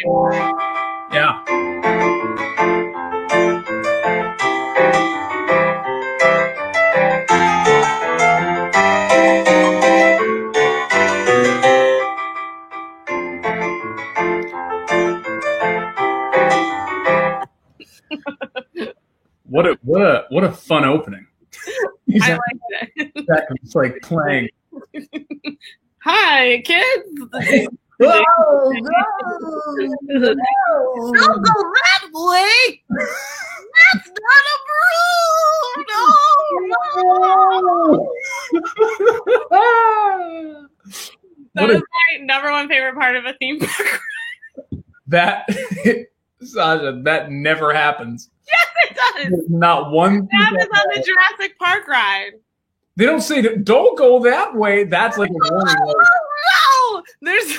Yeah. What a fun opening. I like it. It's like playing. Hi, kids. Whoa, Don't go that way. That's not approved. No. That is my number one favorite part of a theme park. That, Sasha, that never happens. Yes, it does. There's not one. It happens on the Jurassic Park ride. They don't say that. Don't go that way. That's like a warning. No, there's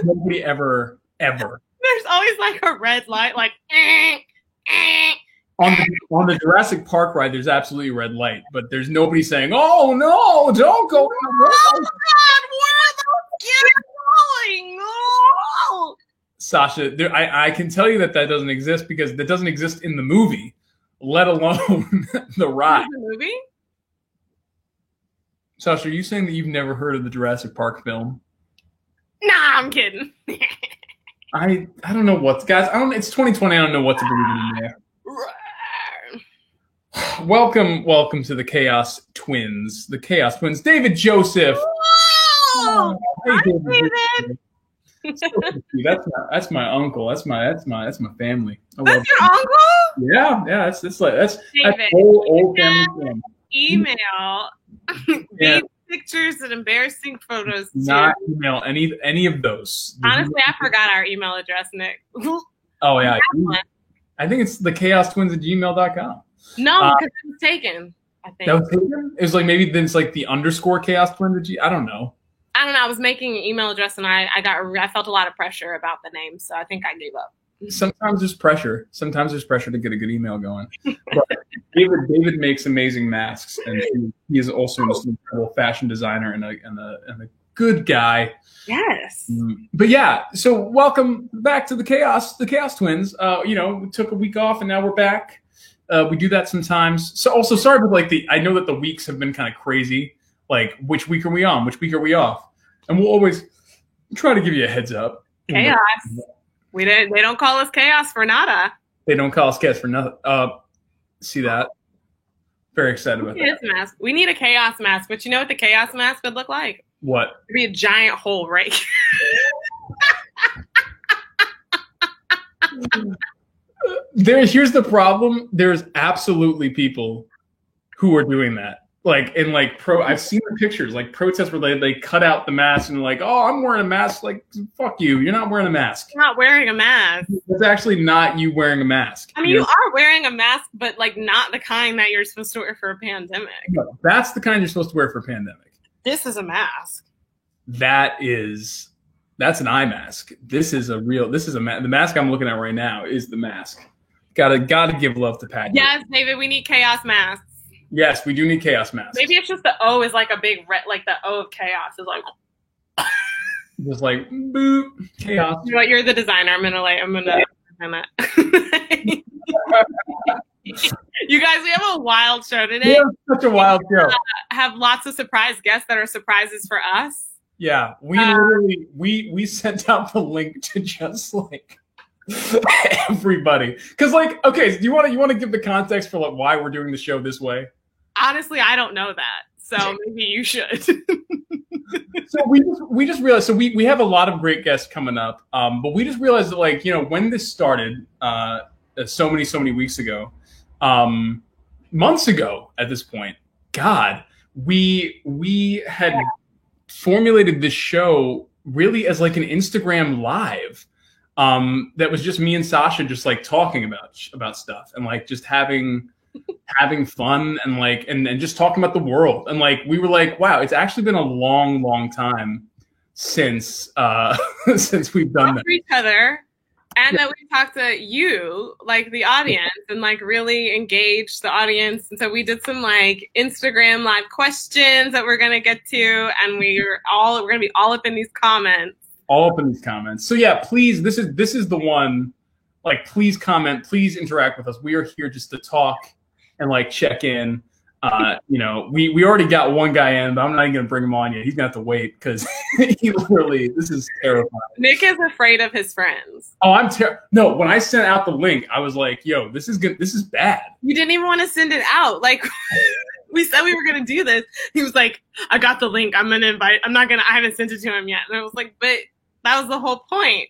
nobody ever. There's always like a red light, like. On the Jurassic Park ride, there's absolutely a red light, but there's nobody saying, "Oh no, don't go." Oh God, where are those kids going? No. Sasha, I can tell you that doesn't exist because that doesn't exist in the movie, let alone the ride. The movie? Sasha, are you saying that you've never heard of the Jurassic Park film? Nah, I'm kidding. I don't know what, guys. It's 2020. I don't know what to believe in there. Welcome to the Chaos Twins. The Chaos Twins. David Joseph. Whoa! Hey, David. That's my uncle. That's my family. That's your uncle? Yeah. That's David, old family. Email these pictures and embarrassing photos. Not email any of those. Honestly, I forgot our email address, Nick. Oh yeah. I think it's thechaostwins@gmail.com. No, because it was taken. I think that was taken. It was like maybe then it's like the _chaostwins. I don't know. I was making an email address and I felt a lot of pressure about the name, so I think I gave up. Sometimes there's pressure. Sometimes there's pressure to get a good email going. But David makes amazing masks, and he is also just an incredible fashion designer and a good guy. Yes. But yeah, so welcome back to the Chaos Twins. We took a week off and now we're back. We do that sometimes. So also sorry, but I know that the weeks have been kind of crazy. Like, which week are we on? Which week are we off? And we'll always try to give you a heads up. Chaos. They don't call us chaos for nada. They don't call us chaos for nothing. See that? Very excited about that. Mask. We need a chaos mask, but you know what the chaos mask would look like? What? It'd be a giant hole, right? Here's the problem. There's absolutely people who are doing that. I've seen the pictures, like protests where they cut out the mask and like, oh, I'm wearing a mask. Like, fuck you. You're not wearing a mask. You're not wearing a mask. It's actually not you wearing a mask. I mean, you are wearing a mask, but like not the kind that you're supposed to wear for a pandemic. No, that's the kind you're supposed to wear for a pandemic. This is a mask. That's an eye mask. The mask I'm looking at right now is the mask. Gotta give love to Pat. Yes, David, we need chaos masks. Yes, we do need chaos masks. Maybe it's just the O is like a big red, like the O of chaos is like. Just like boop, chaos. You know what? You're the designer. I'm gonna design that. You guys, we have a wild show today. Yeah, such a wild show. Have lots of surprise guests that are surprises for us. Yeah, we literally we sent out the link to just like everybody, because okay, do you want to give the context for why we're doing the show this way? Honestly, I don't know that, so maybe you should. So we just realized, so we have a lot of great guests coming up, but we just realized that when this started so many weeks ago, months ago at this point, God, we had formulated this show really as like an Instagram live. That was just me and Sasha just like talking about stuff and like just having fun and and just talking about the world. And we were like, wow, it's actually been a long time since since we've done that. Each other. And that we talked to you, like the audience, and really engaged the audience. And so we did some Instagram live questions that we're gonna get to, and we're gonna be all up in these comments. all up in these comments. So yeah, please, this is the one. Like, please comment, please interact with us. We are here just to talk and like check in. You know, we already got one guy in, but I'm not even gonna bring him on yet. He's gonna have to wait because he literally, this is terrifying. Nick is afraid of his friends. Oh, no, when I sent out the link, I was like, yo, this is good. This is bad. You didn't even want to send it out. Like, we said we were gonna do this. He was like, I got the link. I'm gonna invite. I haven't sent it to him yet. And I was like, but that was the whole point.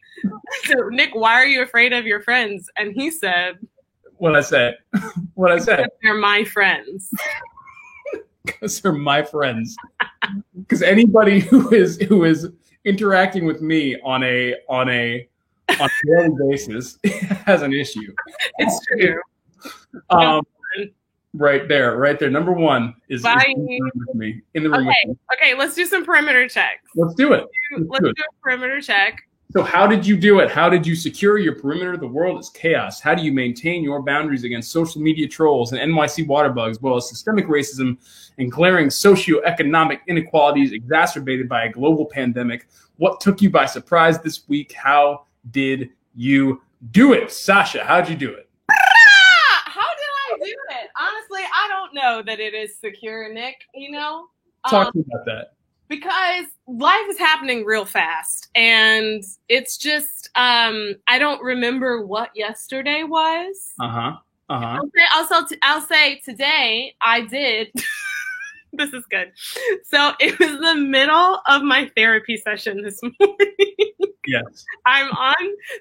So, Nick, why are you afraid of your friends? And he said, what I said. They're my friends. Because they're my friends. Because anybody who is interacting with me on a daily basis has an issue. It's true. Right there. Number one is in the room with me. Okay, let's do some perimeter checks. Let's do it. Let's do a perimeter check. So how did you do it? How did you secure your perimeter? The world is chaos. How do you maintain your boundaries against social media trolls and NYC water bugs, as well as systemic racism and glaring socioeconomic inequalities exacerbated by a global pandemic? What took you by surprise this week? How did you do it? Sasha, how did you do it? How did I do it? Honestly, I don't know that it is secure, Nick, you know? Talk to me about that. Because life is happening real fast, and it's just I don't remember what yesterday was. I'll say today I did. This is good. So it was the middle of my therapy session this morning. Yes. I'm on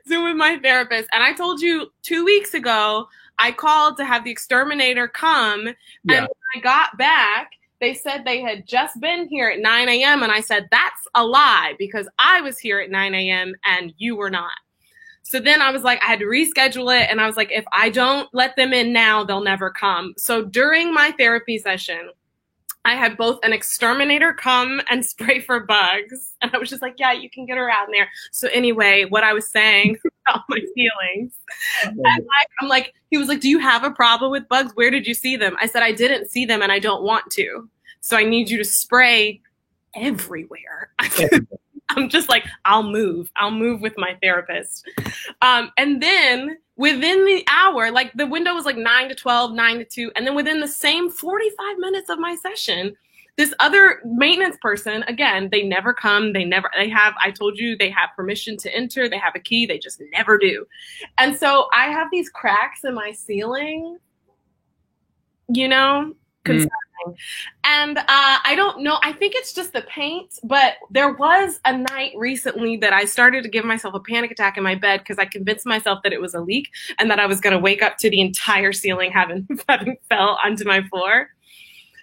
Zoom with my therapist, and I told you 2 weeks ago I called to have the exterminator come, and when I got back, they said they had just been here at 9 a.m. And I said, that's a lie because I was here at 9 a.m. and you were not. So then I was like, I had to reschedule it. And I was like, if I don't let them in now, they'll never come. So during my therapy session, I had both an exterminator come and spray for bugs. And I was just like, yeah, you can get her out in there. So anyway, what I was saying about my feelings. And I'm like, he was like, do you have a problem with bugs? Where did you see them? I said, I didn't see them and I don't want to. So I need you to spray everywhere. I'm just like, I'll move with my therapist. And then within the hour, like the window was like 9 to 12, 9 to 2. And then within the same 45 minutes of my session, this other maintenance person, again, they never come. I told you they have permission to enter. They have a key. They just never do. And so I have these cracks in my ceiling, you know, concerning. And I don't know. I think it's just the paint, but there was a night recently that I started to give myself a panic attack in my bed because I convinced myself that it was a leak and that I was going to wake up to the entire ceiling having fell onto my floor.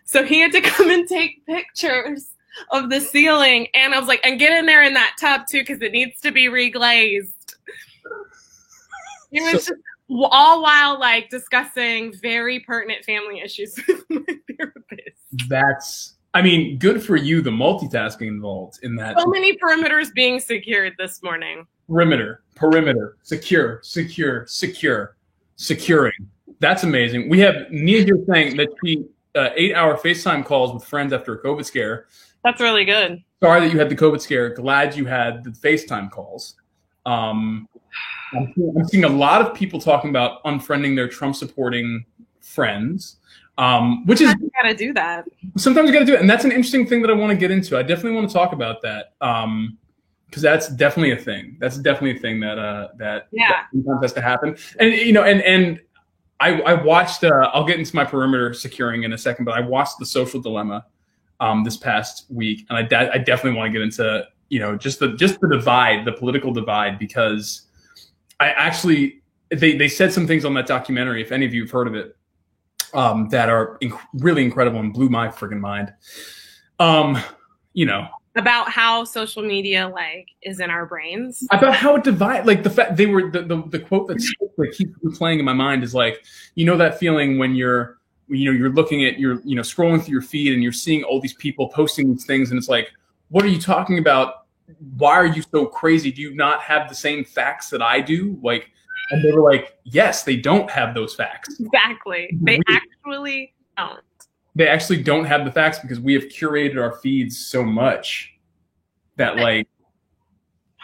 So he had to come and take pictures of the ceiling. And I was like, and get in there in that tub too, because it needs to be reglazed. It was just all while like discussing very pertinent family issues with my therapist. I mean, good for you, the multitasking involved in that. So many perimeters being secured this morning. Perimeter, secure, securing. That's amazing. We have Nia here saying that she 8-hour FaceTime calls with friends after a COVID scare. That's really good. Sorry that you had the COVID scare. Glad you had the FaceTime calls. I'm seeing a lot of people talking about unfriending their Trump-supporting friends, which is you gotta do that. Sometimes you gotta do it, and that's an interesting thing that I want to get into. I definitely want to talk about that because that's definitely a thing. That's definitely a thing that sometimes has to happen. And you know, and I watched. I'll get into my perimeter securing in a second, but I watched The Social Dilemma this past week, and I definitely want to get into just the divide, the political divide, because I actually they said some things on that documentary, if any of you have heard of it, that are really incredible and blew my freaking mind. About how social media is in our brains, about how it divides, like the fact they were the quote that keeps playing in my mind is like, that feeling when you're looking at scrolling through your feed and you're seeing all these people posting these things and it's like, what are you talking about? Why are you so crazy? Do you not have the same facts that I do? And they were like, yes, they don't have those facts. Exactly. They actually don't. They actually don't have the facts because we have curated our feeds so much that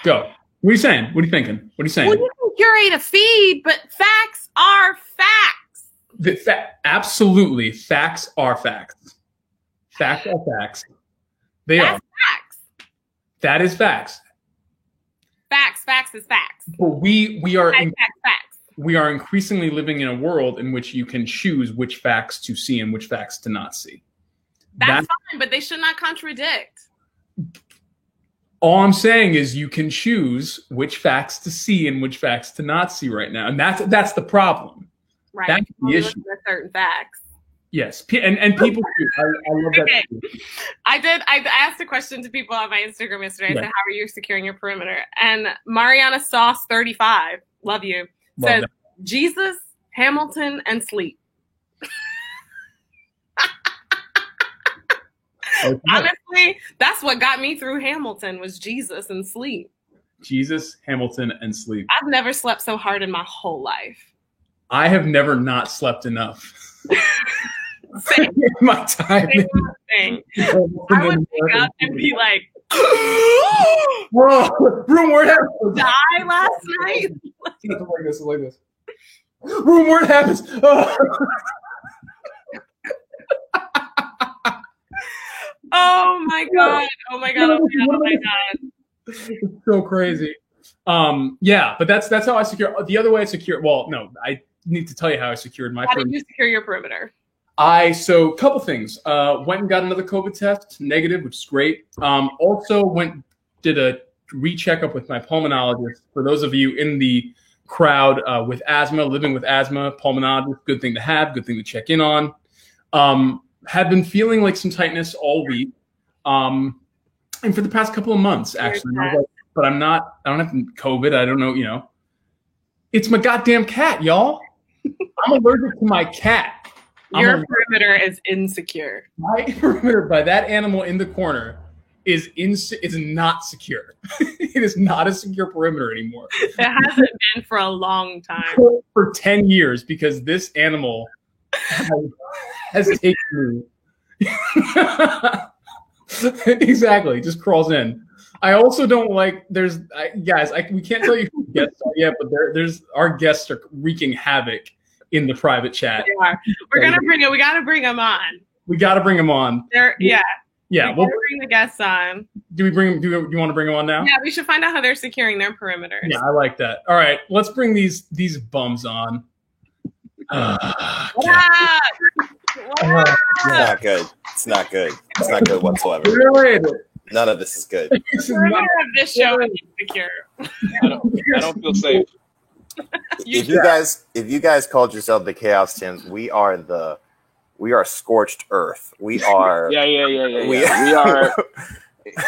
Go. What are you saying? What are you thinking? What are you saying? Well, you can curate a feed, but facts are facts. Absolutely, facts are facts. Facts are facts. They That's are. Facts. That is facts. Facts is facts. But we are Facts. We are increasingly living in a world in which you can choose which facts to see and which facts to not see. That's fine, but they should not contradict. All I'm saying is you can choose which facts to see and which facts to not see right now, and that's the problem. Right. That's the issue. Certain facts. Yes, and people do. I love that. Okay. I asked a question to people on my Instagram yesterday. I said, "How are you securing your perimeter?" And Mariana Sauce 35, love you, says Jesus, Hamilton, and sleep. Okay. Honestly, that's what got me through Hamilton was Jesus and sleep. Jesus, Hamilton, and sleep. I've never slept so hard in my whole life. I have never not slept enough. Same. My time. Same thing. I would wake up and be like, "Whoa, room where it happens." Die last night. It's like this. Room where it happens. Oh my god! Oh my god! Oh my god! It's so crazy. Yeah, but that's how I secure. The other way I secure. Well, no, I need to tell you how I secured my. How did you secure your perimeter? So couple things. Went and got another COVID test, negative, which is great. Also did a re-checkup with my pulmonologist. For those of you in the crowd with asthma, living with asthma, pulmonologist, good thing to have, good thing to check in on. Have been feeling like some tightness all week, and for the past couple of months, actually. But I don't have COVID. I don't know, It's my goddamn cat, y'all. I'm allergic to my cat. Your perimeter is insecure. My perimeter by that animal in the corner is not secure. It is not a secure perimeter anymore. It hasn't been for a long time. For 10 years, because this animal has taken me. Exactly, just crawls in. I also don't like. Guys, we can't tell you who guests are yet, but our guests are wreaking havoc in the private chat. They are. We're gonna bring it. We gotta bring them on. We gotta bring them on. Yeah. We'll bring the guests on. Do you want to bring them on now? Yeah, we should find out how they're securing their perimeters. Yeah, I like that. All right, let's bring these bums on. It's not good. It's not good. It's not good whatsoever. None of this is good. The perimeter of this show is insecure. I don't feel safe. If you guys called yourself the Chaos Tims, we are scorched earth. We are. Yeah. We are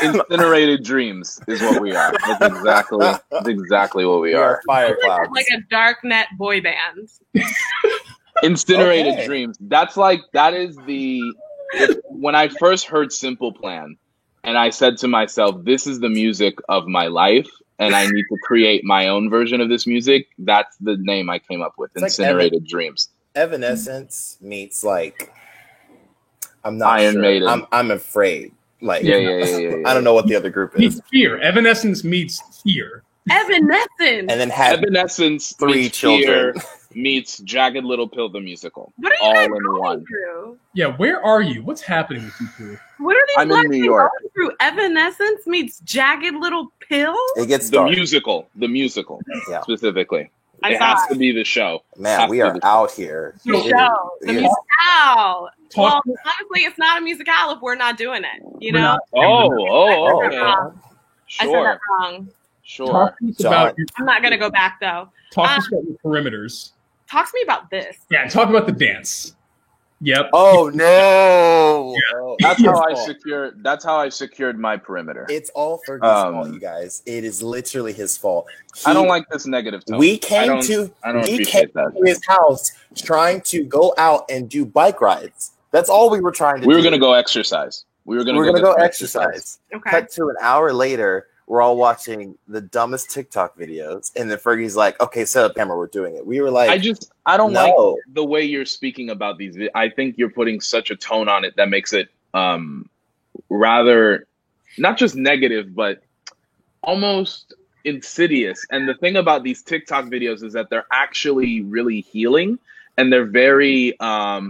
incinerated dreams, is what we are. That's exactly what we are. Fire clouds. Like a dark net boy band. Incinerated dreams. That is when I first heard Simple Plan, and I said to myself, "This is the music of my life." And I need to create my own version of this music. That's the name I came up with. It's Incinerated Dreams. Evanescence meets I'm not Iron sure. Maiden. I'm afraid. Yeah. I don't know what the other group is. Meets Fear. Evanescence meets Fear. Evanescence. And then had Evanescence 3 children. Fear meets Jagged Little Pill the musical. What are you all guys in going one. through? Yeah, where are you? What's happening with you two? What are these? I'm in New York. Going through? Evanescence meets Jagged Little Pill. It gets The dark. musical Yeah. specifically. I It saw has it. to be the show. Man, we are out here. The show. The Yeah. musicale. Well, honestly, it's not a musicale if we're not doing it. You know? Oh, okay. okay. I said that wrong. Sure. Talk to us about I'm not going to go back, though. your perimeters. Talk to me about this. Yeah, talk about the dance. Yep. Oh no! Yeah. Oh, That's how I secured my perimeter. It's all Fergie's fault, you guys. It is literally his fault. I don't like this negative tone. We came to his house trying to go out and do bike rides. That's all we were trying to do. We were going to go exercise. We were going to go exercise. Okay. Cut to an hour later, we're all watching the dumbest TikTok videos, and then Fergie's like, "Okay, set up camera. We're doing it." We were like, I don't like the way you're speaking about these. I think you're putting such a tone on it that makes it rather not just negative, but almost insidious. And the thing about these TikTok videos is that they're actually really healing, and they're very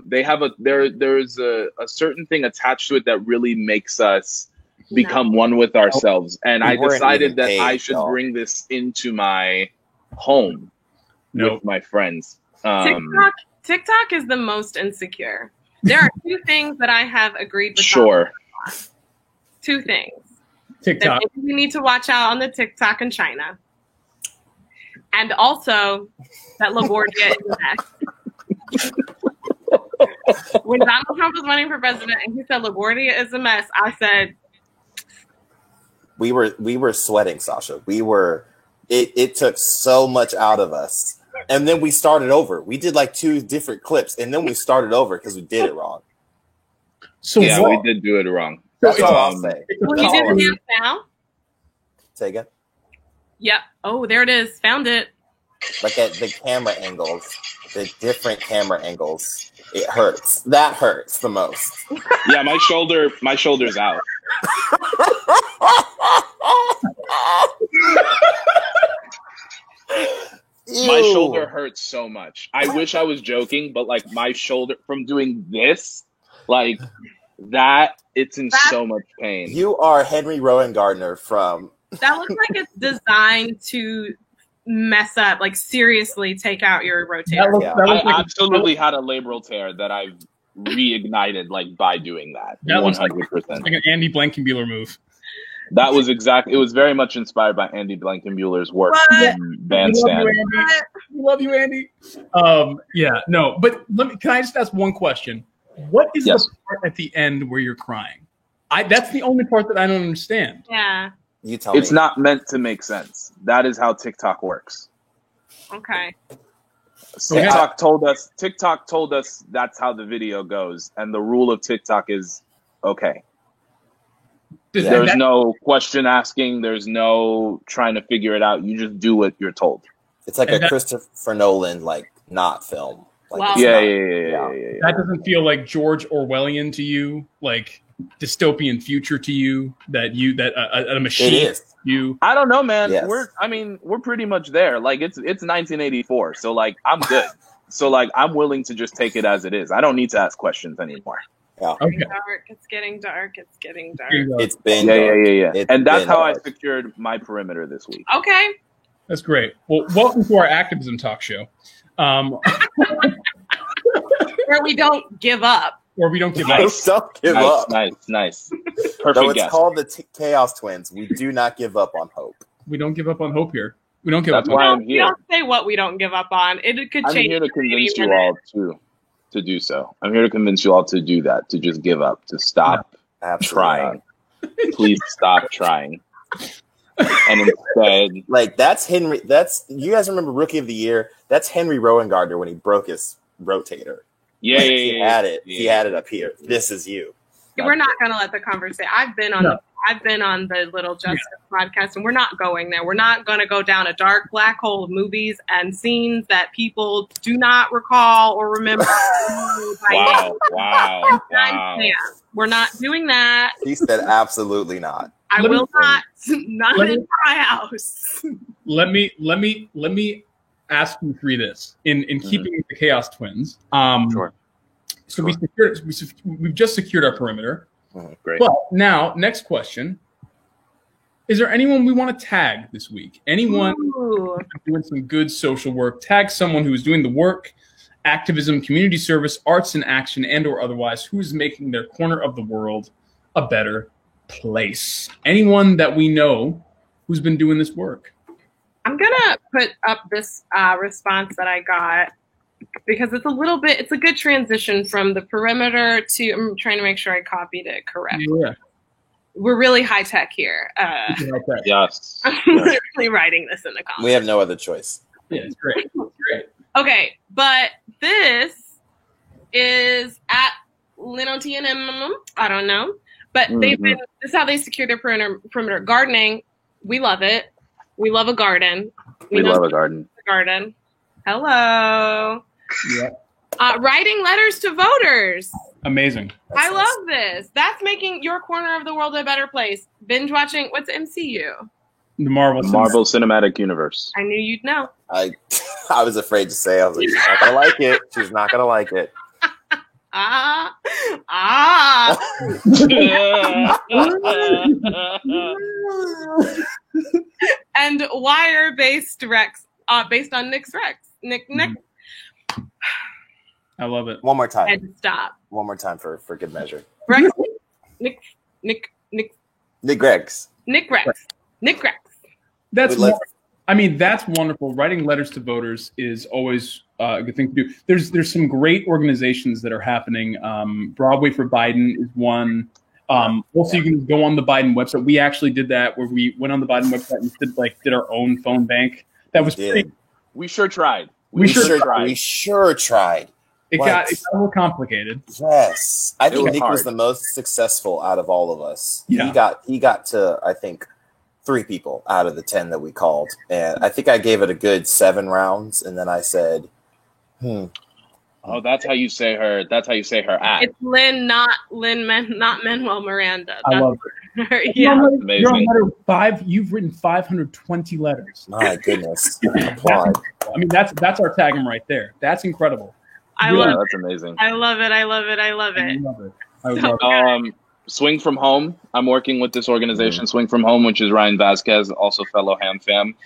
they have there's a certain thing attached to it that really makes us become one with ourselves. And I decided that I should bring this into my home with my friends. TikTok is the most insecure. There are two things that I have agreed with. Sure. Two things. TikTok. That we need to watch out on the TikTok in China. And also that LaGuardia is a mess. When Donald Trump was running for president and he said LaGuardia is a mess, I said we were sweating, Sasha. It took so much out of us. And then we started over. We did like 2 different clips, and then we started over because we did it wrong. So yeah, we did do it wrong. That's all I'll say. Will you do the dance now? Say again? Yep. Oh, there it is. Found it. Like at the camera angles, the different camera angles, it hurts. That hurts the most. Yeah, my shoulder's out. My shoulder hurts so much. I wish I was joking, but like my shoulder from doing this, like that, it's in so much pain. You are Henry Rowan Gardner from. That looks like it's designed to mess up, like seriously take out your rotator. I absolutely had a labral tear that I've reignited like by doing that. That 100%. looks like an Andy Blankenbuehler move. That was it was very much inspired by Andy Blankenbuehler's work in Bandstand. We love you, Andy. Yeah, no, but can I just ask one question? What is the part at the end where you're crying? That's the only part that I don't understand. Yeah. You tell me. It's not meant to make sense. That is how TikTok works. Okay. TikTok told us that's how the video goes, and the rule of TikTok is okay. There's no question asking. There's no trying to figure it out. You just do what you're told. It's like a Christopher Nolan not film. Like, wow. Yeah. That doesn't feel like George Orwellian to you, like dystopian future to you. That a machine it is. You. I don't know, man. Yes. We're pretty much there. Like it's 1984, so like I'm good. So like I'm willing to just take it as it is. I don't need to ask questions anymore. Yeah. Okay. It's getting dark. It's getting dark. It's been yeah. And that's how I secured my perimeter this week. Okay. That's great. Well, welcome to our activism talk show. Where we don't give up. Or we don't give up. up. Nice. Perfect. No, it's called the Chaos Twins. We do not give up on hope. We don't give up on hope here. We don't give up on hope. That's why I'm here. Don't say what we don't give up on. It could change. I'm here to convince you all to do so. I'm here to convince you all to do that, to just give up, to stop trying. Please stop trying. And instead, like you guys remember Rookie of the Year? That's Henry Rowan Gardner when he broke his rotator. Yeah, he had it. He had it up here. This is you. We're not going to let the conversation. I've been on the Little Justice podcast, and we're not going there. We're not going to go down a dark black hole of movies and scenes that people do not recall or remember. Wow. We're not doing that. He said absolutely not. I will not. Not in my house. Let me ask you three this in keeping with the Chaos Twins. Sure. So we've just secured our perimeter. Great. But now, next question: is there anyone we want to tag this week? Anyone doing some good social work? Tag someone who is doing the work, activism, community service, arts in action, and/or otherwise, who is making their corner of the world a better place. Anyone that we know who's been doing this work. I'm gonna put up this response that I got because it's a good transition from the perimeter to. I'm trying to make sure I copied it correctly. Yeah. We're really high tech here. Yes. I'm literally writing this in the comments. We have no other choice. Yeah, it's great. Okay, but this is at LinoTNM. I don't know. But this is how they secure their perimeter. Gardening, we love it. We love a garden. We love a garden. Hello. Yeah. Writing letters to voters. Amazing. I love this. That's making your corner of the world a better place. Binge watching. What's MCU? The Marvel Cinematic Universe. I knew you'd know. I was afraid to say. I was like, she's not gonna like it. She's not gonna like it. And Wire based Rex, based on Nick's Rex. Nick. I love it. One more time. And stop. One more time for good measure. Rex. Nick Rex. That's that's wonderful. Writing letters to voters is always a good thing to do. There's some great organizations that are happening. Broadway for Biden is one. Also, you can go on the Biden website. We actually did that where we went on the Biden website and did our own phone bank. That was pretty. We sure tried. We sure tried. It got a little complicated. Yes, I think Nick was the most successful out of all of us. Yeah. He got to, I think, 3 people out of the 10 that we called, and I think I gave it a good 7 rounds, and then I said, Oh, that's how you say her. That's how you say her act. It's Lynn, not Manuel Miranda. I love her. Yeah, amazing. You're on letter 5. You've written 520 letters. My goodness! I mean, that's our tag 'em right there. That's incredible. That's amazing. I love it. I love it. Swing from Home. I'm working with this organization, Swing from Home, which is Ryan Vasquez, also fellow Ham Fam,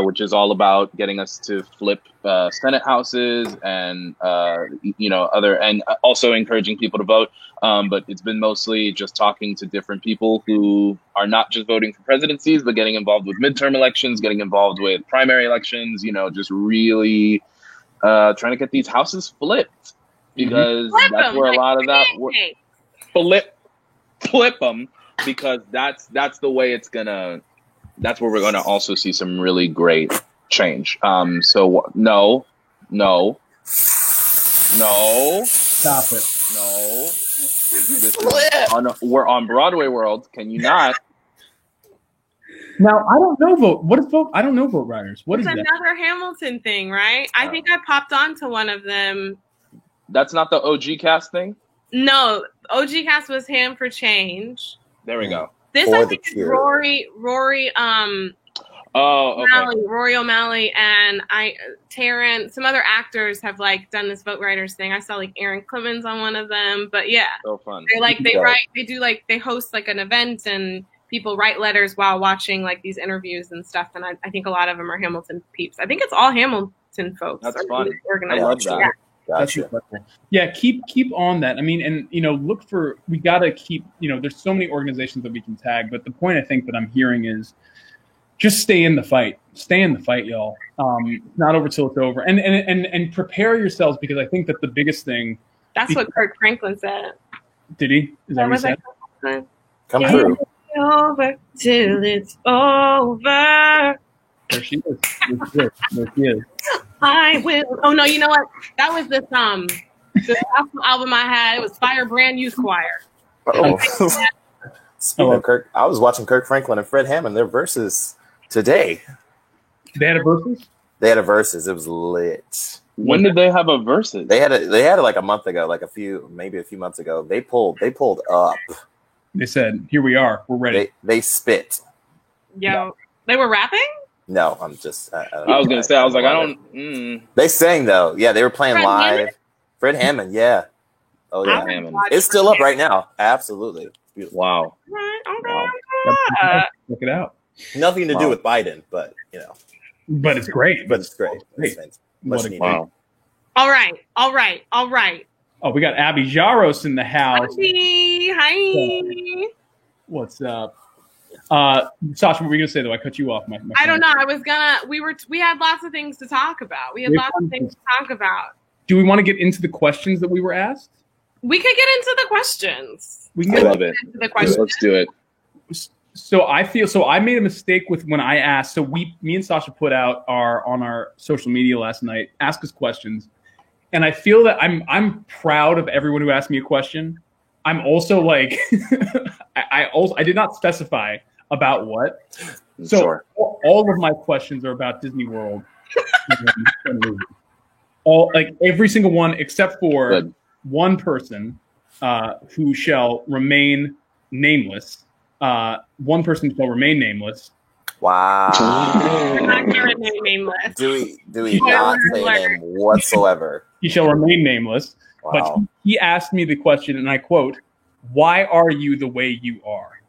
which is all about getting us to flip Senate houses and other, and also encouraging people to vote. But it's been mostly just talking to different people who are not just voting for presidencies, but getting involved with midterm elections, getting involved with primary elections. Just really trying to get these houses flipped, because that's where a lot of that flip them, because that's the way it's gonna. That's where we're gonna also see some really great change. So no, stop it. No, we're on Broadway World. Can you not? Now, I don't know vote. What is vote? I don't know Vote Riders. What is that? It's another Hamilton thing, right? I think I popped onto one of them. That's not the OG cast thing? No, OG cast was Ham for Change. There we go. This I think is Rory O'Malley and Taryn, some other actors have done this Vote Writers thing. I saw Aaron Clemens on one of them, but yeah. So fun. They host an event, and people write letters while watching these interviews and stuff, and I think a lot of them are Hamilton peeps. I think it's all Hamilton folks. That's fun. Organized. I love that. Yeah. Gotcha. Yeah, keep on that. I mean, and we gotta keep. There's so many organizations that we can tag, but the point I think that I'm hearing is just stay in the fight. Stay in the fight, y'all. It's not over till it's over, and prepare yourselves, because I think that the biggest thing. That's what Kirk Franklin said. Did he? Is that what he said? Come through. Over till it's over. There she is. There she is. I will. Oh no! You know what? That was this album I had. It was Firebrand Youth Choir. Oh. Speaking of Kirk, I was watching Kirk Franklin and Fred Hammond, their verses today. They had a verses? They had a verses. It was lit. When did they have a verses? They had it like a month ago, maybe a few months ago. They pulled up. They said, "Here we are. We're ready." They spit. Yo, they were rapping? No, I'm just. I was gonna say. I was like, I don't. They sang though. Yeah, they were playing live. Hammond? Fred Hammond. Yeah. Oh yeah. Hammond. It's still up right now. Absolutely. It's beautiful. Wow. Wow. Look it out. Nothing to do with Biden, but But it's great. But it's great. It's much needed. Wow. All right. Oh, we got Abby Jaros in the house. Abby, hi. What's up? Sasha, what were you gonna say though? I cut you off. I don't know. We had lots of things to talk about. Do we want to get into the questions that we were asked? We could get into the questions. I love it. Let's do it. So I made a mistake with when I asked. So me and Sasha put out on our social media last night, ask us questions. And I feel that I'm proud of everyone who asked me a question. I'm also I did not specify about what. So sure. All of my questions are about Disney World. Every single one except for one person who shall remain nameless. One person shall remain nameless. Wow. We're not going to remain nameless. Do we not say name whatsoever? He shall remain nameless. Wow. But he asked me the question, and I quote, "Why are you the way you are?"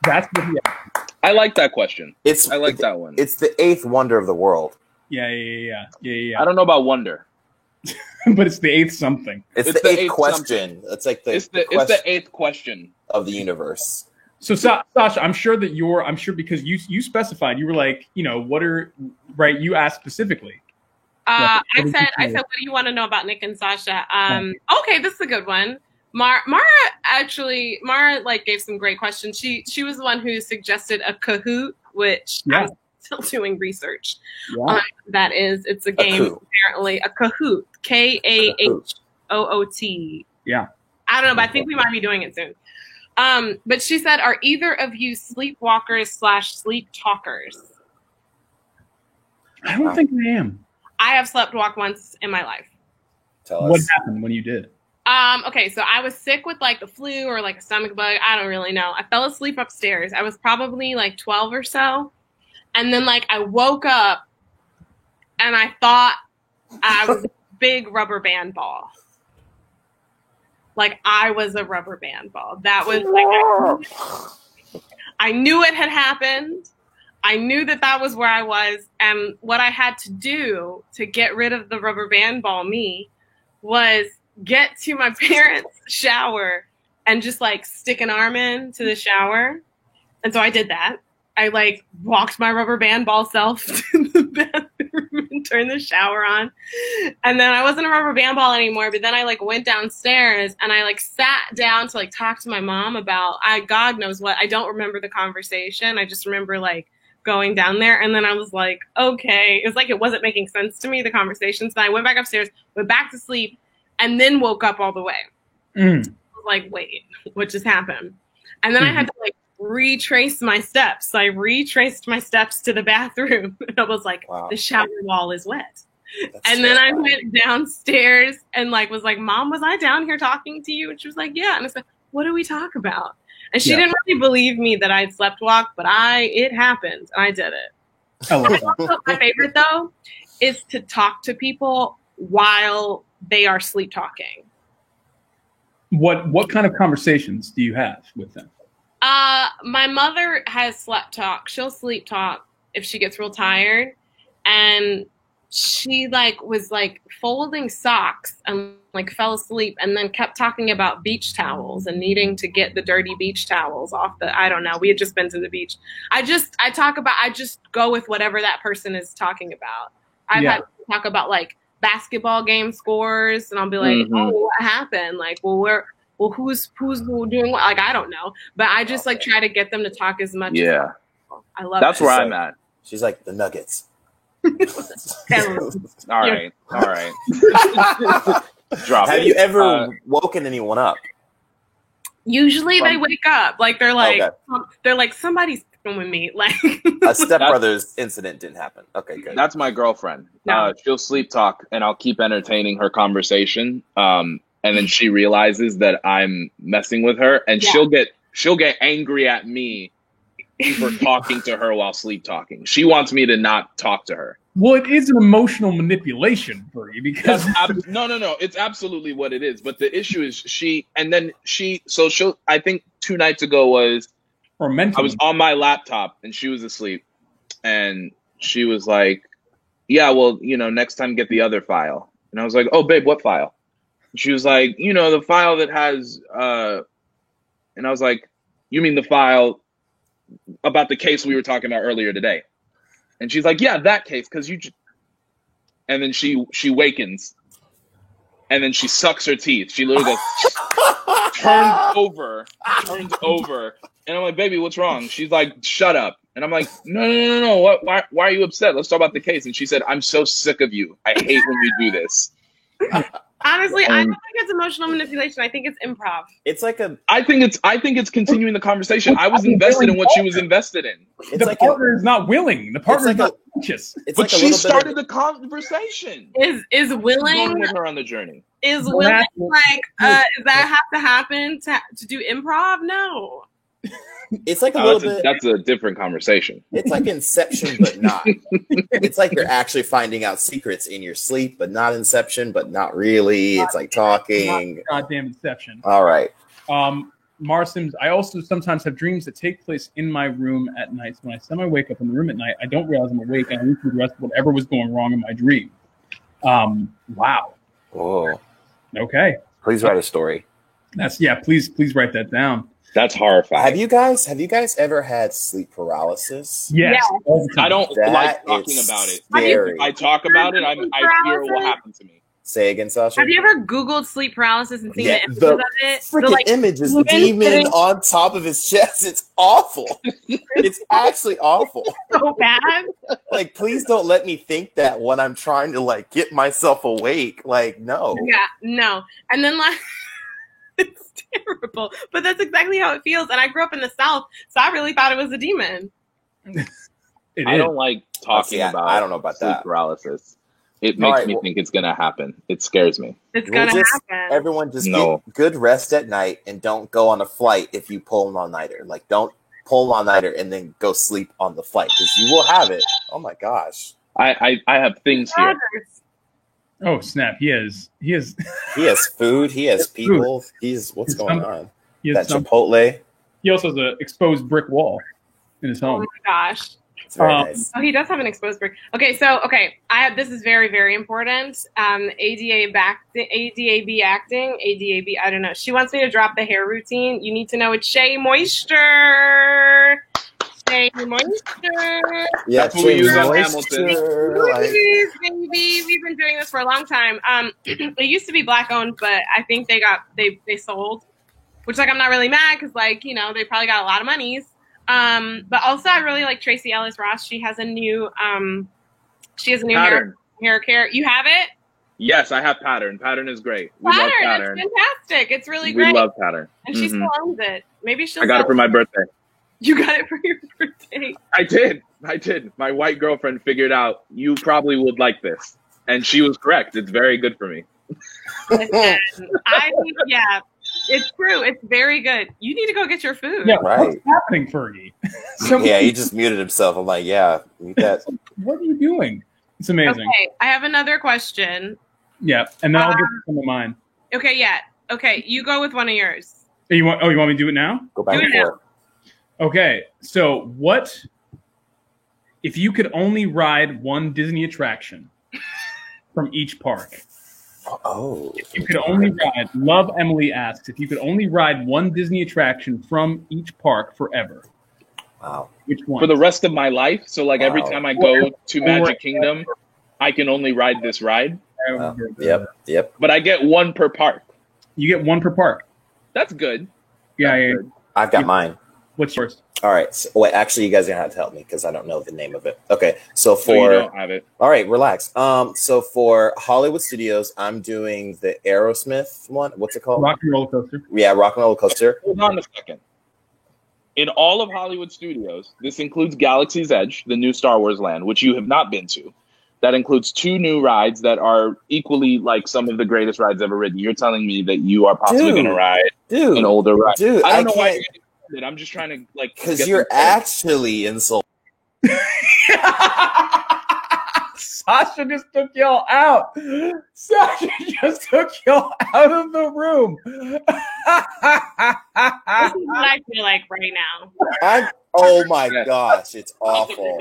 That's what he asked. I like that question. I like that one. It's the eighth wonder of the world. Yeah. I don't know about wonder. But it's the eighth something. It's the eighth question. It's like it's the eighth question of the universe. So Sasha, I'm sure because you specified, you were like, what are, right? You asked specifically. I said, what do you want to know about Nick and Sasha? Okay, this is a good one. Mara like gave some great questions. She was the one who suggested a Kahoot, which I'm still doing research. That is, it's a game apparently, a Kahoot, Kahoot. Yeah. I don't know, but I think we might be doing it soon. But she said, are either of you sleepwalkers/sleep talkers? I don't think I am. I have slept walk once in my life. Tell us. What happened when you did? Okay, so I was sick with like the flu or like a stomach bug. I don't really know. I fell asleep upstairs. I was probably like 12 or so. And then like I woke up and I thought I was a big rubber band ball. Like I was a rubber band ball. That was like, I knew it had happened. I knew that was where I was. And what I had to do to get rid of the rubber band ball me was get to my parents' shower and just like stick an arm in to the shower. And so I did that. I like walked my rubber band ball self to the bathroom and turned the shower on. And then I wasn't a rubber band ball anymore, but then I like went downstairs and I like sat down to like talk to my mom about, God knows what. I don't remember the conversation. I just remember like going down there. And then I was like, okay. It was like, it wasn't making sense to me, the conversations. So I went back upstairs, went back to sleep, and then woke up all the way. I was like, wait, what just happened? And then I had to like retrace my steps. So I retraced my steps to the bathroom. And I was like, the shower wall is wet. And then I went downstairs and like was like, Mom, was I down here talking to you? And she was like, yeah. And I said, what do we talk about? And she didn't really believe me that I'd slept walk, but it happened and I did it. Also, my favorite though is to talk to people while they are sleep talking. What kind of conversations do you have with them? My mother has slept talk. She'll sleep talk if she gets real tired. And she like was like folding socks and like fell asleep and then kept talking about beach towels and needing to get the dirty beach towels off I don't know. We had just been to the beach. I just go with whatever that person is talking about. I've had to talk about like basketball game scores and I'll be like, oh, what happened? Like, who's doing what? Like, I don't know. But I just like try to get them to talk as much as possible. I love That's it. where I'm at. She's like the Nuggets. All right. Drop Have it. you ever woken anyone up? Usually they wake up. Like they're like somebody's with me. Like a stepbrother's incident didn't happen. Okay, good. That's my girlfriend. No. She'll sleep talk and I'll keep entertaining her conversation. And then she realizes that I'm messing with her and she'll get angry at me for talking to her while sleep talking. She wants me to not talk to her. Well, it is an emotional manipulation for you because no, it's absolutely what it is. But the issue is she'll I think 2 nights ago was I was on my laptop and she was asleep and she was like, yeah, well, next time get the other file. And I was like, oh, babe, what file? And she was like, the file that has, and I was like, you mean the file about the case we were talking about earlier today? And she's like, yeah, that case. And then she wakens and then she sucks her teeth. She literally goes, turns over. And I'm like, baby, what's wrong? She's like, shut up. And I'm like, no. Why are you upset? Let's talk about the case. And she said, I'm so sick of you. I hate when you do this. Honestly, I don't think it's emotional manipulation. I think it's improv. It's like I think it's continuing the conversation. I was invested in what she was invested in. The partner is not willing. The partner is not anxious. But she started the conversation. Is willing going with her on the journey. Is willing like does that have to happen to do improv? No. It's like a little bit. That's a different conversation. It's like Inception, but not. It's like you're actually finding out secrets in your sleep, but not Inception, but not really. It's like talking. Goddamn Inception. All right. Mara Sims, I also sometimes have dreams that take place in my room at night. So when I semi-wake up in the room at night, I don't realize I'm awake, and I read through the rest of whatever was going wrong in my dream. Wow. Whoa. Okay. Please write a story. Please write that down. That's horrifying. Have you guys ever had sleep paralysis? Yes. I don't That like talking is about it. scary. If I talk about it, I fear it will happen to me. Say again, Sasha. Have you ever Googled sleep paralysis and seen the images the of it? freaking image is the demon sitting on top of his chest. It's awful. It's actually awful. so bad. Like, please don't let me think that when I'm trying to like get myself awake. Like, no. Yeah, no. And then like it's terrible. But that's exactly how it feels. And I grew up in the South, so I really thought it was a demon. I don't like talking about I don't know about sleep that. paralysis. It makes me think it's going to happen. It scares me. It's going to happen. Everyone just get good rest at night and don't go on a flight if you pull an all-nighter. Like, don't pull an all-nighter and then go sleep on the flight because you will have it. Oh, my gosh. I have things here. Oh, snap. He has He has food. He has people. What's going on? That Chipotle. He also has an exposed brick wall in his home. Oh, my gosh. It's very nice. Oh, he does have an exposed brick. Okay, this is very, very important. ADAB acting. I don't know. She wants me to drop the hair routine. You need to know it's Shea Moisture. Shea Moisture. Yeah, that's what we use on Hamilton. Please, baby. We've been doing this for a long time. It used to be Black owned, but I think they sold. Which, like, I'm not really mad because, like, you know, they probably got a lot of monies. But also I really like Tracy Ellis Ross. She has a new hair care. You have it? Yes, I have Pattern. Pattern is great. We love Pattern. It's fantastic. It's really great. We love Pattern. And she still owns it. Maybe she'll I got it for my birthday. You got it for your birthday. I did. My white girlfriend figured out you probably would like this. And she was correct. It's very good for me. Listen, it's true. It's very good. You need to go get your food. Yeah, right. What's happening, Fergie? Yeah, he just muted himself. I'm like, yeah, eat that. What are you doing? It's amazing. Okay, I have another question. Yeah, and then I'll get to some of mine. Okay, yeah. Okay, you go with one of yours. You want me to do it now? Go back and forth. Okay, so what if you could only ride one Disney attraction from each park? Oh. If you could only ride, Love Emily asks, if you could only ride one Disney attraction from each park forever. Wow. Which one? For the rest of my life? So, like, every time I go to Magic Kingdom, I can only ride this ride? Yep. But I get one per park. You get one per park. That's good. Yeah. Good. I've got mine. What's yours? All right. So, wait, actually, you guys are going to have to help me because I don't know the name of it. Okay. So you for... don't have it. All right, relax. So for Hollywood Studios, I'm doing the Aerosmith one. What's it called? Rock and Roller Coaster. Yeah, Rock and Roller Coaster. Hold on a second. In all of Hollywood Studios, this includes Galaxy's Edge, the new Star Wars land, which you have not been to. That includes 2 new rides that are equally like some of the greatest rides ever ridden. You're telling me that you are possibly going to ride an older ride. Dude, I don't know why you're getting offended. I'm just trying to, like... Because you're actually insulting. Sasha just took y'all out. Sasha just took y'all out of the room. This is what I feel like right now. Oh my gosh, it's awful.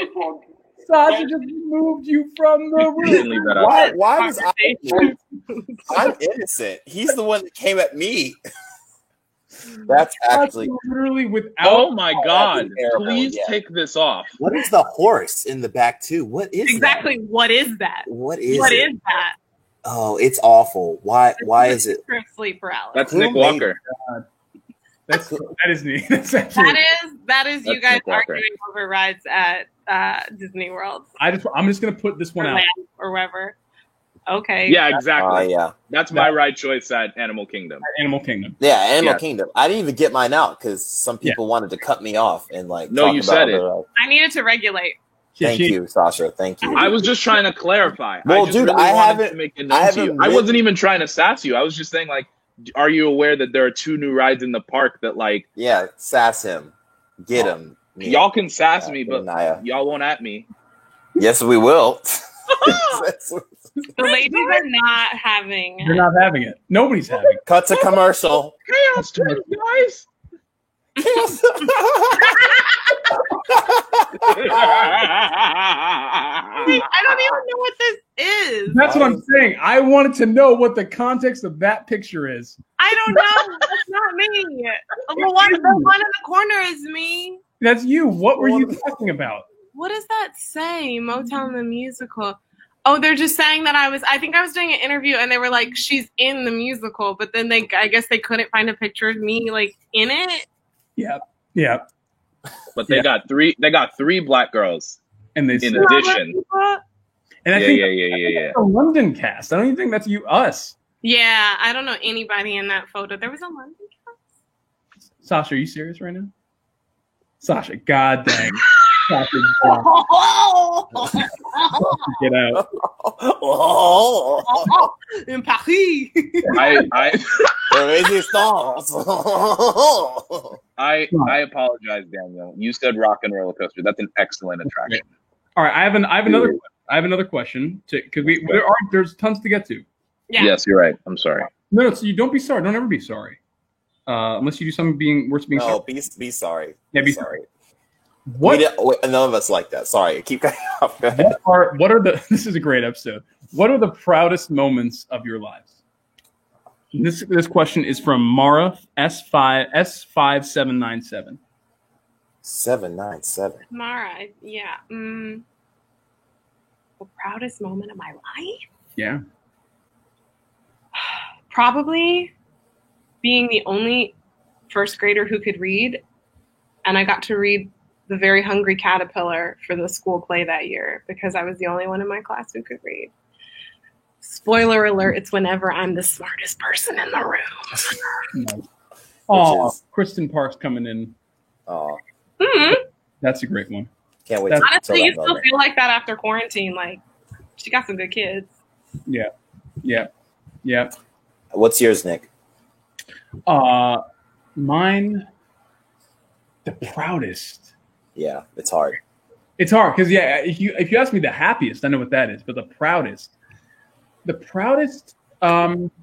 Sasha just removed you from the room. Why was I'm innocent. He's the one that came at me. That's actually literally without. Oh my God! Please take this off. What is the horse in the back too? What is exactly? That? What is that? What is that? Oh, it's awful. Why is it? Sleep paralysis. That's Nick Walker. That is me. That is you guys arguing over rides at Disney World. I'm just gonna put this one out or wherever. Okay. Yeah, exactly. Yeah. That's my ride choice at Animal Kingdom. Animal Kingdom. Yeah, Animal Kingdom. I didn't even get mine out because some people wanted to cut me off and like. No, you said it. I needed to regulate. Thank you, Sasha. Thank you. I was just trying to clarify. Well, dude, I haven't. I wasn't even trying to sass you. I was just saying, like, are you aware that there are 2 new rides in the park that, like? Yeah, sass him. Get him. Y'all can sass me, but Naya. y'all won't at me. Yes, we will. The ladies are not having You're not having it. Nobody's having it. Cut to commercial. Chaos twins, guys. I don't even know what this is. That's what I'm saying. I wanted to know what the context of that picture is. I don't know. That's not me. The one in the corner is me. That's you. What were you talking about? What does that say? Motown the musical. Oh, they're just saying that I think I was doing an interview and they were like, she's in the musical, but then I guess they couldn't find a picture of me like in it. Yeah. Yeah. But they got three black girls And they in addition. And I think Yeah. the London cast. I don't even think that's us. Yeah, I don't know anybody in that photo. There was a London cast. Sasha, are you serious right now? Sasha, god dang. Sasha, get out. In Paris. I apologize, Daniel. You said Rock and Roller Coaster. That's an excellent attraction. All right, I have another question because there's tons to get to. Yeah. Yes, you're right. I'm sorry. No, so you don't be sorry. Don't ever be sorry. Unless you do something worse than being sorry. No, be sorry. Yeah, be sorry. What? None of us like that. Sorry, keep cutting off. Go ahead. What are the? This is a great episode. What are the proudest moments of your lives? And this question is from Mara S5797. 797. Mara, yeah. The proudest moment of my life? Yeah. Probably being the only first grader who could read, and I got to read The Very Hungry Caterpillar for the school play that year because I was the only one in my class who could read. Spoiler alert, it's whenever I'm the smartest person in the room. Nice. Oh, Kristen Parks coming in. Oh, That's a great one. can't wait. Honestly, you still feel like that after quarantine. Like, she got some good kids. Yeah. What's yours, Nick? Mine, the proudest. Yeah, it's hard. It's hard because if you ask me the happiest, I know what that is, but the proudest, okay.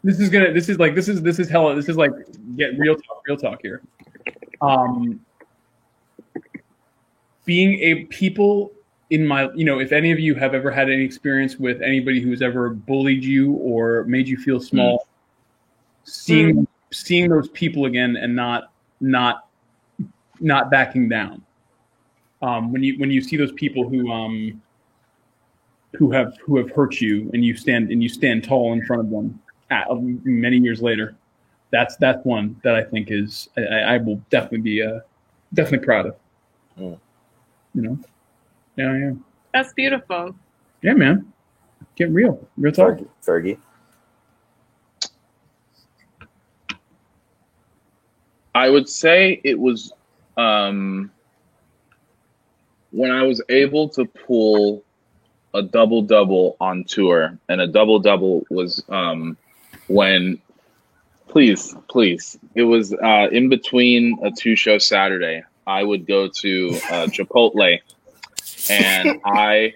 This is hella. This is like get real talk here. Being a people in my, if any of you have ever had any experience with anybody who's ever bullied you or made you feel small, seeing those people again and not backing down. When you see those people who have hurt you and you stand tall in front of them many years later, that's one that I think is I will definitely be definitely proud of. Yeah. That's beautiful. Yeah, man. Get real talk. Fergie. I would say it was when I was able to pull a double-double on tour, and a double-double was when, please, it was in between a 2-show Saturday. I would go to Chipotle, and I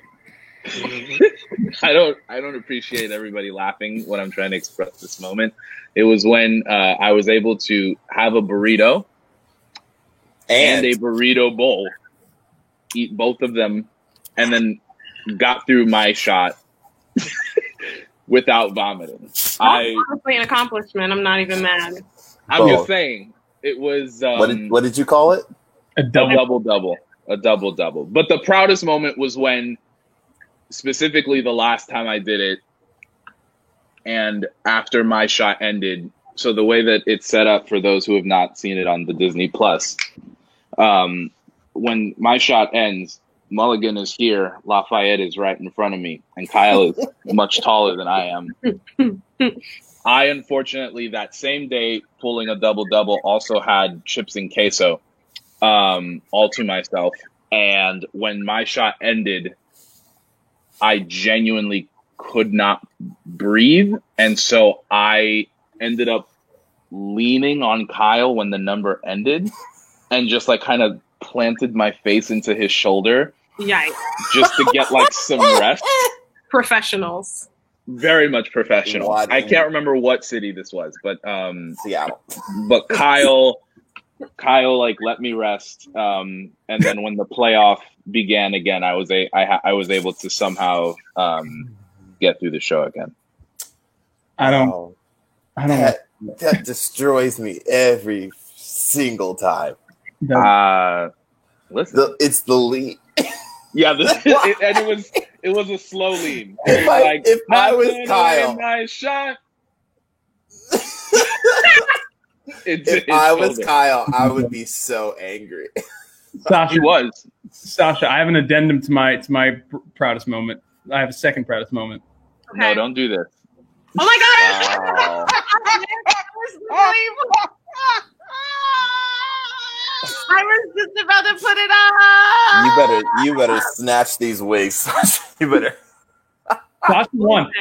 don't appreciate everybody laughing when I'm trying to express this moment. It was when I was able to have a burrito and a burrito bowl, eat both of them, and then got through my shot without vomiting. That's honestly an accomplishment. I'm not even mad. I'm just saying, it was. What did you call it? A double-double. But the proudest moment was when, specifically the last time I did it, and after my shot ended. So the way that it's set up for those who have not seen it on the Disney Plus, when my shot ends, Mulligan is here, Lafayette is right in front of me, and Kyle is much taller than I am. I, unfortunately, that same day, pulling a double-double, also had chips and queso all to myself. And when my shot ended, I genuinely could not breathe, and so I ended up leaning on Kyle when the number ended, and just like kind of planted my face into his shoulder, Yikes. just to get like some rest. Professionals. Very much professional. What? I can't remember what city this was, but Seattle. but Kyle like let me rest, and then when the playoff began again, I was able to somehow get through the show again. I don't Oh, know. that destroys me every single time. Listen, It's the lead. yeah, and it was a slow lean. It was If I was "I'm Kyle, gonna my shot." if I was Kyle, I would be so angry. Sasha, He was. Sasha, I have an addendum to my proudest moment. I have a second proudest moment. Okay. No, don't do this. Oh my god! Wow. I was just about to put it on. You better snatch these wigs. You better. Sasha won.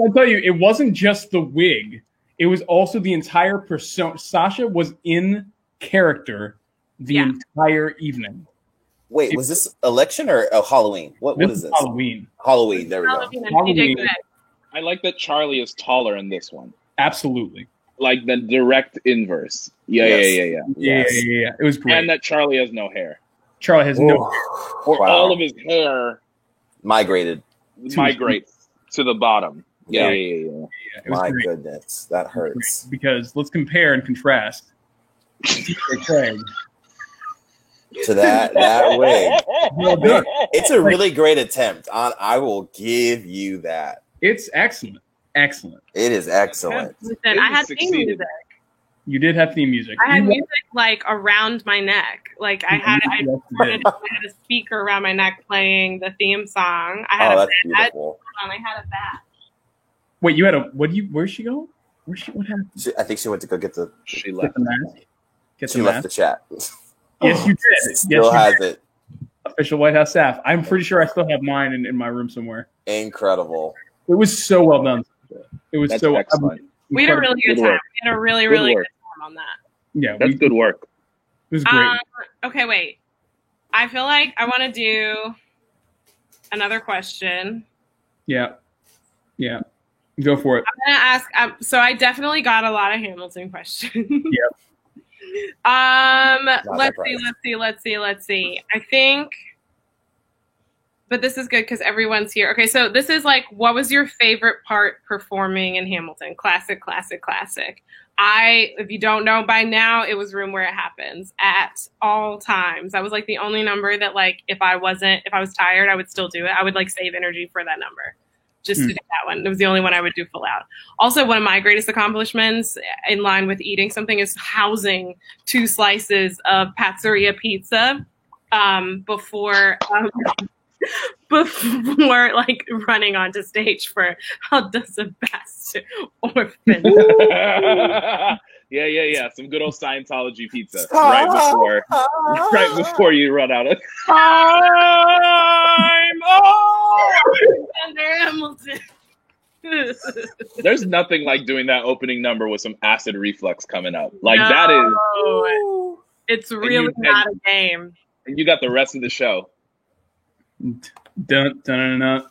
I'll tell you, it wasn't just the wig. It was also the entire persona. Sasha was in character the entire evening. Wait, was this election or Halloween? What is this? Halloween. Halloween. There we go. Halloween and Halloween. PJ Good. I like that Charlie is taller in this one. Absolutely. Like the direct inverse. Yeah. Yeah. It was great. And that Charlie has no hair. Charlie has no. Or Wow. all of his hair Migrated. migrates to the bottom. Yeah. It was My great. goodness, that hurts. Because let's compare and contrast. Craig. To that way. Well done. It's a really great attempt. I will give you that. It's excellent. Excellent. It is excellent. Listen, It I had succeeded. theme music. You did have theme music. I had You- music like around my neck. Like I had a speaker around my neck playing the theme song. I had Oh, a that's badge beautiful. on. I had a badge. Wait, you had a where's she going? What happened? I think she went to go get the. She Get left. the mask. Get She the left the mask. chat. Yes, you did. Still yes, you has did. it. Official White House staff. I'm pretty sure I still have mine in my room somewhere. Incredible. It was so well done. It was That's so excellent. We had a really good Good time. work. We had a really, Good really work. good time on that. Yeah, That's good work. It was great. Okay, wait. I feel like I want to do another question. Yeah. Go for it. I'm gonna ask. So I definitely got a lot of Hamilton questions. Let's see. I think, but this is good because everyone's here. Okay, so this is like, what was your favorite part performing in Hamilton? Classic. If you don't know by now, it was Room Where It Happens at all times. That was like the only number that like, if I was tired, I would still do it. I would like save energy for that number. Just to do that one. It was the only one I would do full out. Also, one of my greatest accomplishments in line with eating something is housing 2 slices of Pizzeria pizza before like running onto stage for How Does the Best Orphan. Yeah. Some good old Scientology pizza right before you run out of time. Under Hamilton. There's nothing like doing that opening number with some acid reflux coming up. Like that is. It's really not a game. And you got the rest of the show. Dun, dun, dun,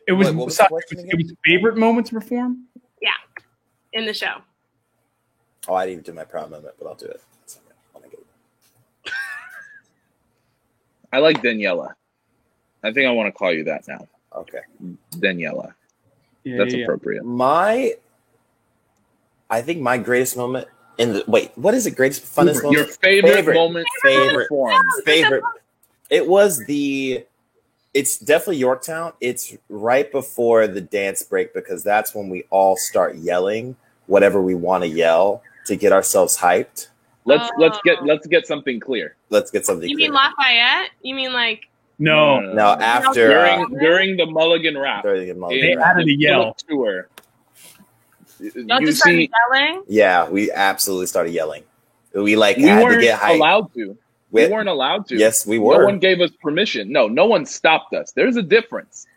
It was, What was the question again? it was favorite moment to perform? Yeah, in the show. Oh, I didn't do my proud moment, but I'll do it. I like Daniela. I think I want to call you that now. Okay. Daniela. Yeah, That's yeah. appropriate. I think my greatest moment what is it? Greatest, funnest moment? Your favorite moment to perform. Favorite. It's definitely Yorktown. It's right before the dance break because that's when we all start yelling whatever we want to yell to get ourselves hyped. Let's get something clear. Let's get something. You clear. mean Lafayette? You mean like No. No, after during the Mulligan rap. during the Mulligan They rap. added a yell. Tour. y'all You just started see, yelling? Yeah, we absolutely started yelling. We we had to weren't get hyped. allowed to. We weren't allowed to. Yes, we were. No one gave us permission. No one stopped us. There's a difference.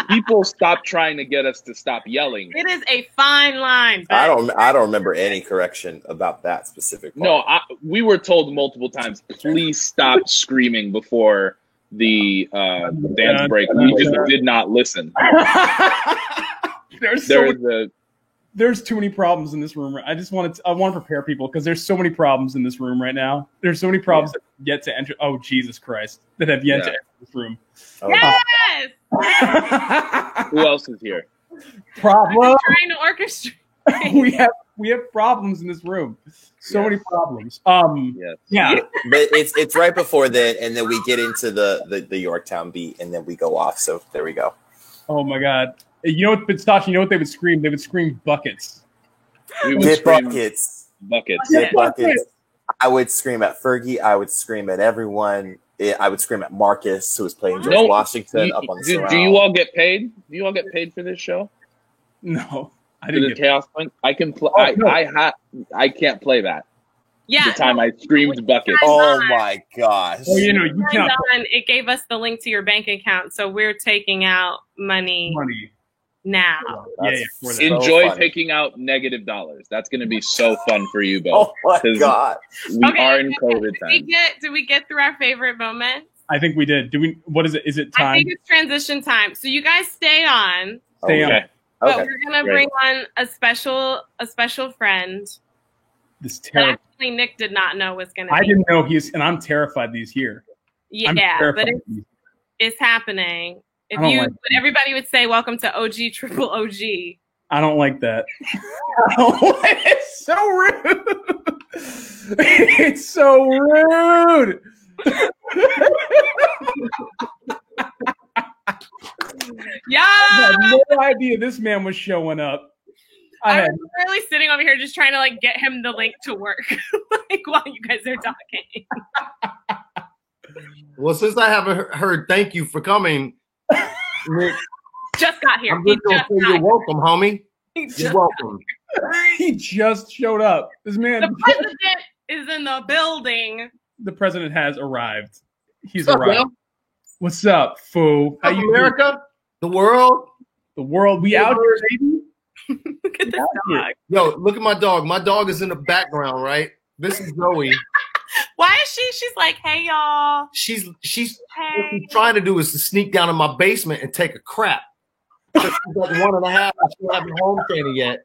People stopped trying to get us to stop yelling. It is a fine line. I don't remember any correction about that specific part. No, we were told multiple times, please stop screaming before the dance break. We just did not listen. There's too many problems in this room. I want to prepare people because there's so many problems in this room right now. There's so many problems that have yet to enter. Oh, Jesus Christ. That have yet to enter this room. Oh. Yes! Who else is here? Problem. Trying to orchestrate. we have problems in this room. So many problems. Yes. Yeah. But it's right before then, and then we get into the Yorktown beat, and then we go off. So there we go. Oh my God. You know what, Pistachi, you know what they would scream? They would scream buckets. We would Get scream buckets. Buckets. Get buckets. I would scream at Fergie. I would scream at everyone. I would scream at Marcus, who was playing George Washington up on the surround. Do you all get paid? Do you all get paid for this show? No, I For didn't the get Chaos Punch? I can play. no. I can't play that. Yeah. The time I screamed buckets. Oh my gosh. Oh, you know, you cannot It gave us the link to your bank account, so we're taking out money now. Yeah, So Enjoy funny. taking out negative dollars. That's going to be so fun for you both. Oh my 'Cause God. We are in COVID time. Did we get through our favorite moments? I think we did. What is it? Is it I time? think it's transition time. So you guys stay on, Stay on. Okay. but Okay. we're gonna Great. bring on a special friend This that terrible. actually Nick did not know was gonna be. I didn't know and I'm terrified that he's here. I'm Yeah, terrified but that he's- it's happening. If I don't you, like but everybody would say, "Welcome to OG Triple OG." I don't like that. It's so rude. It's so rude. Yeah, I had no idea this man was showing up. I I had was really sitting over here just trying to like get him the link to work, like while you guys are talking. Well, since I haven't heard thank you for coming, Nick, Just got here. I'm He just gonna just say got you're here. welcome, homie. He You're just- welcome. he just showed up. This man, The president is in the building. the president has arrived. He's What's up, arrived. Bill? What's up, foo? How What's up, you doing? America? The world? The world, we out here, baby. Look at this Out here. dog. Yo, look at my dog. My dog is in the background, right? This is Zoe. Why is she? She's like, "Hey y'all, She's what hey." she's trying to do is to sneak down in my basement and take a crap. She's like 1.5 and she hasn't home training yet.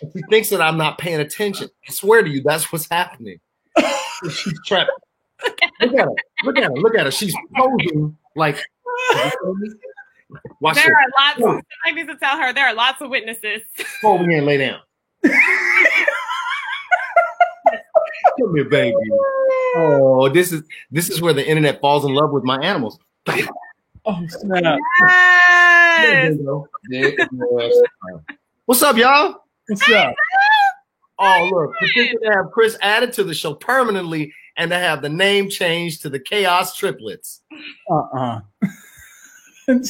And she thinks that I'm not paying attention. I swear to you, that's what's happening. She's trapped. Look at her. Look at her. Look at her. She's posing like. Watch There this. are lots. I need to tell her there are lots of witnesses. Go over here and lay down. Come here, baby. Oh, this is where the internet falls in love with my animals. Oh snap! Yes. What's up, y'all? What's up? Oh, look, particularly to have Chris added to the show permanently and to have the name changed to the Chaos Triplets.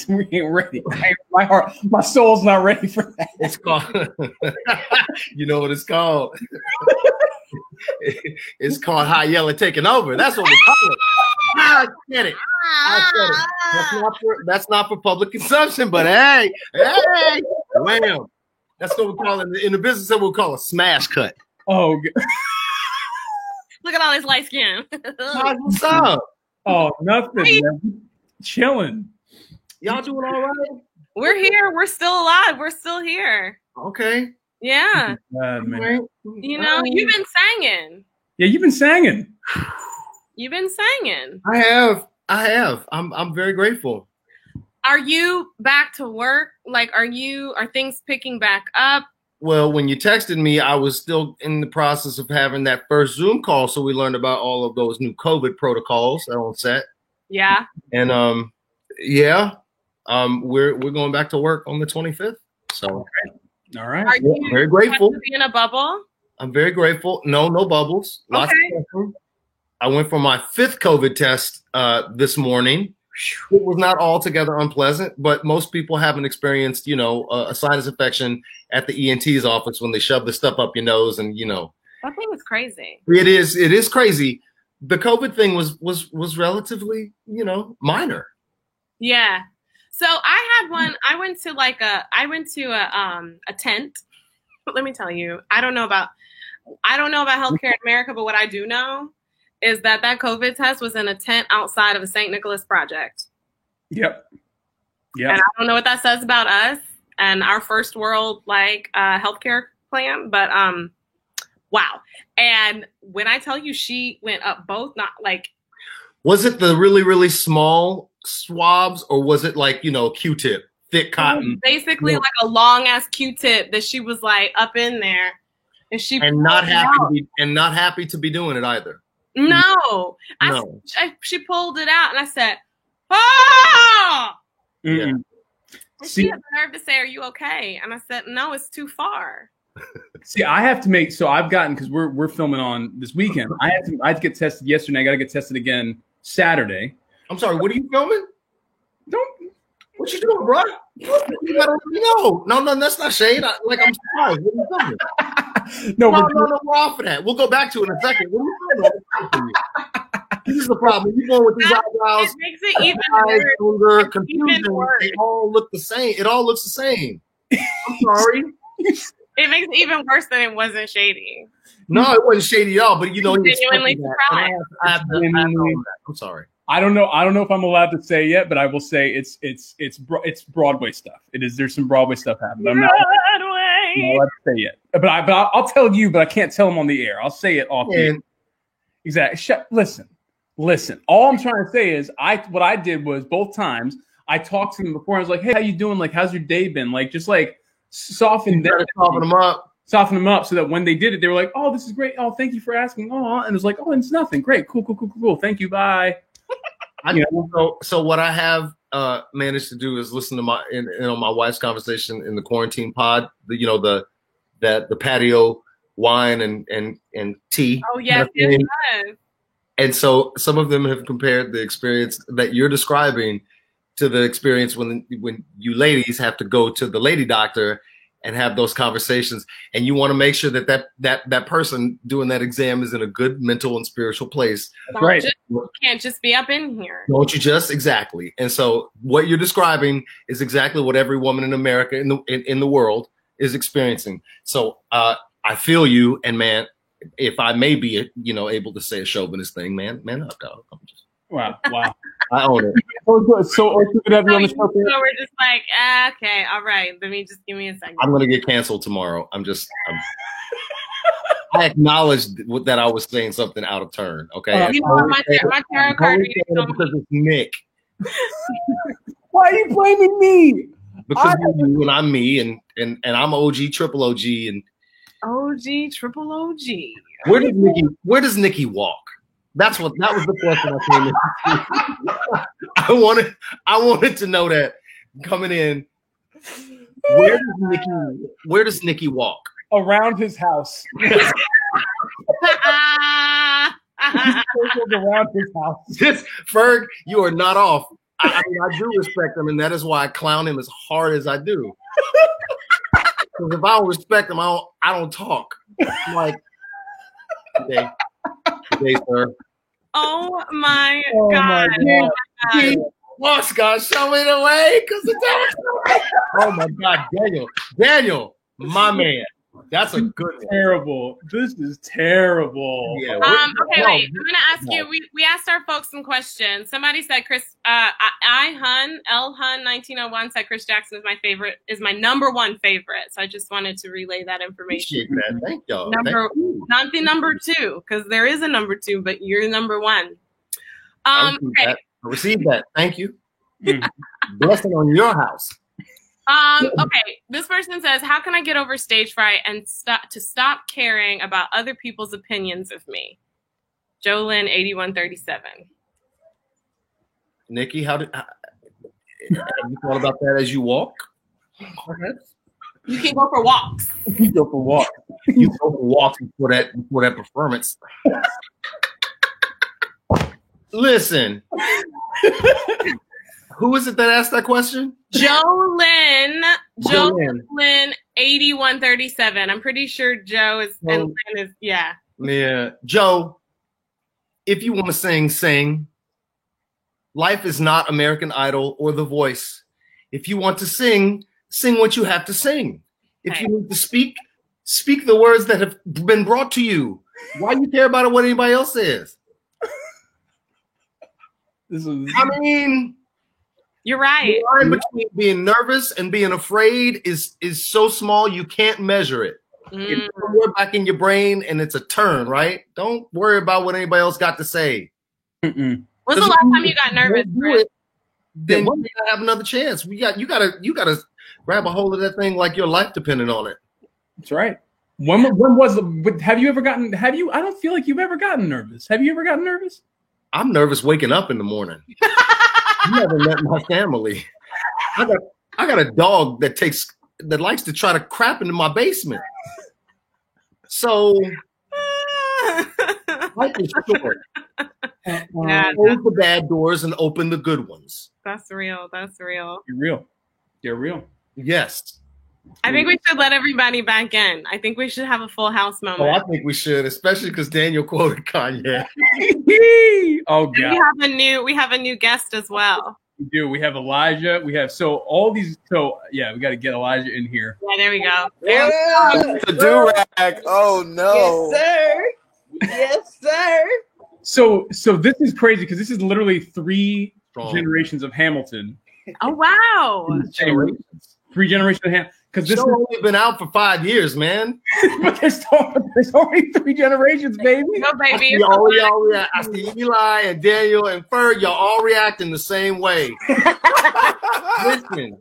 We ain't ready. My soul's not ready for that. It's called, you know what it's called? It's called High Yellow Taking Over. That's what we call it. I get it. I get it. That's not for public consumption, but hey, wham. That's what we call it in the business. That we'll call a smash cut. Oh, Look at all this light skin. What's up? oh, nothing. Man. Chilling. Y'all doing all right? We're here. We're still alive. We're still here. Okay. Yeah. God, man. Right. You know, you've been singing. Yeah, you've been singing. You've been singing. I have. I'm very grateful. Are you back to work? Like, are things picking back up? Well, when you texted me, I was still in the process of having that first Zoom call, so we learned about all of those new COVID protocols that are on set. Yeah. And we're going back to work on the 25th. So All right. Are you very grateful. want to be in a bubble? I'm very grateful. No bubbles. Lots Okay. of testing. I went for my 5th COVID test this morning. It was not altogether unpleasant, but most people haven't experienced, a sinus infection at the ENT's office when they shove the stuff up your nose, and That thing is crazy. it is crazy. the COVID thing was relatively, minor. Yeah. So I had one. I went to a tent. But let me tell you, I don't know about healthcare in America, but what I do know is that COVID test was in a tent outside of a St. Nicholas project. Yep. And I don't know what that says about us and our first world healthcare plan, but wow. And when I tell you she went up both, not like. Was it the really, really small swabs, or was it like, Q-tip, thick cotton? Basically like a long ass Q-tip that she was like up in there. And not happy to be doing it either. No. She pulled it out and I said, "Ah!" Yeah. And she had the nerve to say, "Are you okay?" And I said, "No, it's too far." See, I have to make, so I've gotten, because we're filming on this weekend. I had to get tested yesterday. I got to get tested again Saturday. I'm sorry, what are you filming? What you doing, bro? You gotta let me know. No, that's not shade. I'm surprised. What are you filming? No, we're off of that. We'll go back to it in a second. What are you filming? This is the problem. You going with these eyebrows? It makes it even worse. Confusion. They all look the same. It all looks the same. I'm sorry. It makes it even worse than it wasn't shady. No, it wasn't shady at all. But genuinely surprised. I'm sorry. I don't know if I'm allowed to say yet, but I will say it's Broadway stuff. It is. There's some Broadway stuff happening. I'm not allowed to say yet, but I'll tell you, but I can't tell them on the air. I'll say it off the air. Exactly. Listen. All I'm trying to say is what I did was both times I talked to them before. I was like, "Hey, how you doing? Like, how's your day been?" Like, just like soften them up so that when they did it, they were like, "Oh, this is great. Oh, thank you for asking." Oh, and it was like, "Oh, it's nothing. Great. Cool. Thank you. Bye." So what I have managed to do is listen to my wife's conversation in the quarantine pod. The patio wine and tea. Oh yes, yes. And so some of them have compared the experience that you're describing to the experience when you ladies have to go to the lady doctor and have those conversations, and you want to make sure that person doing that exam is in a good mental and spiritual place. Right. You can't just be up in here. Don't you just? Exactly. And so what you're describing is exactly what every woman in America, in the world, is experiencing. So I feel you, and man, if I may be, able to say a chauvinist thing, man up, dog. Wow. I own it. So we're just like, okay, all right. Let me just give me a second. I'm gonna get canceled tomorrow. I acknowledged that I was saying something out of turn. Okay. My tarot card reading because it's Nick. Why are you blaming me? Because you're you and I'm me, and I'm OG, triple OG, and OG, triple OG. Where does Nikki walk? That was the question I came in. I wanted to know that coming in. Where does Nikki walk? Around his house. Around his house. Ferg, you are not off. I do respect him, and that is why I clown him as hard as I do. Because if I don't respect him, I don't talk. I'm like, okay, sir. Oh my God. Boss God, show me the way. Oh my God, Daniel, my man. That's a good one. Terrible. This is terrible. Yeah. Okay, wait. I'm gonna ask you. We asked our folks some questions. Somebody said Chris. L Hun 1901 said Chris Jackson is my number one favorite. So I just wanted to relay that information. Appreciate that. Thank y'all. Not the number two, because there is a number two, but you're number one. Okay. I received that. Thank you. Blessing on your house. Okay, this person says, how can I get over stage fright and stop caring about other people's opinions of me? Jolyn 8137. Nikki, have you thought about that as you walk? You can go for walks. You go for walks. You go for walks before that performance. Listen. Who is it that asked that question? Jolyn 8137. I'm pretty sure Joe is and Lynn is, yeah. Yeah. Joe, If you want to sing, sing. Life is not American Idol or The Voice. If you want to sing, sing what you have to sing. If you need to speak, speak the words that have been brought to you. Why do you care about what anybody else says? I mean, you're right. The line between being nervous and being afraid is so small you can't measure it. It's somewhere back in your brain, and it's a turn, right? Don't worry about what anybody else got to say. When's the last time you got nervous, Chris? Then you gotta have another chance. You gotta grab a hold of that thing like your life depended on it. That's right. When was the? Have you ever gotten? Have you? I don't feel like you've ever gotten nervous. Have you ever gotten nervous? I'm nervous waking up in the morning. You never met my family. I got a dog that likes to try to crap into my basement. So life is short. Close the bad doors and open the good ones. That's real. That's real. You're real. You're real. Yes. I think we should let everybody back in. I think we should have a full house moment. Oh, I think we should, especially because Daniel quoted Kanye. Oh God. We have a new guest as well. We do. We have Elijah. We have all these. So yeah, we got to get Elijah in here. Yeah, there we go. The do-rag. Oh no. Yes, sir. Yes, sir. So this is crazy because this is literally 3 generations of Hamilton. Oh wow. 3 generations of Hamilton. Because this has only been out for 5 years, man. But there's only 3 generations, baby. No, baby. I see Eli and Daniel and Ferg. Y'all all reacting the same way. Listen.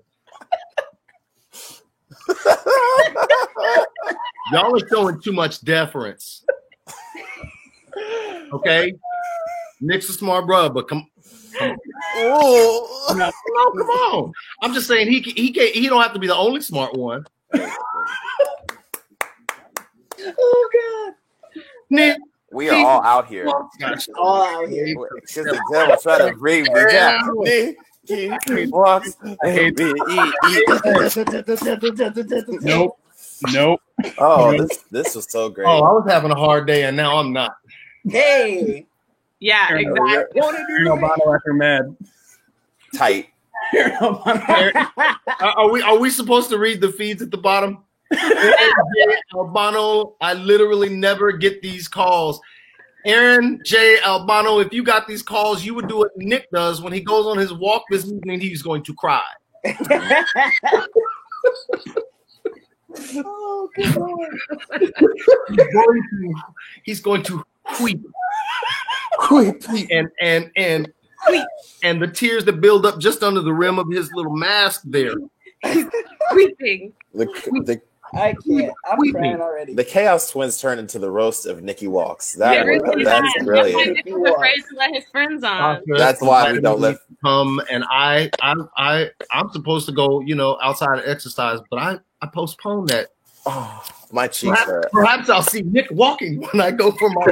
Y'all are showing too much deference. Okay? Nick's a smart brother, but come on. Oh no, come on. I'm just saying he don't have to be the only smart one. Oh God. Nick, we are all out here. All out here. Because the devil try to bring me down. He walks. Nope. Oh, this was so great. Oh, I was having a hard day, and now I'm not. Hey. Yeah, exactly. Albano after mad. Tight. Are we supposed to read the feeds at the bottom? Albano, I literally never get these calls. Aaron J. Albano, if you got these calls, you would do what Nick does when he goes on his walk this evening. He's going to cry. Oh, good Lord. He's going to weep. And the tears that build up just under the rim of his little mask there. Weeping. I can't. I'm crying already. The Chaos Twins turned into the roast of Nikki Walks. That's brilliant. Nick was afraid to let his friends on. That's why we don't let come. And I'm supposed to go, outside and exercise, but I postponed that. Oh, my cheeks hurt. Perhaps I'll see Nick walking when I go for my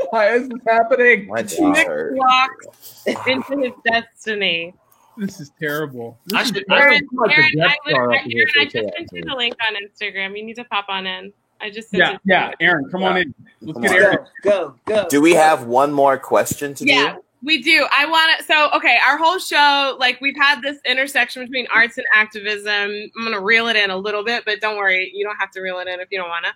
Why is this happening? My cheeks Nick hurt. walks into his destiny. This is terrible. Aaron, I just sent you the link on Instagram. You need to pop on in. I just sent it. Yeah, Aaron, come on in. Let's get Aaron. Go. Do we have one more question to do? Yeah, we do. I want to. So, okay, our whole show, we've had this intersection between arts and activism. I'm going to reel it in a little bit, but don't worry. You don't have to reel it in if you don't want to.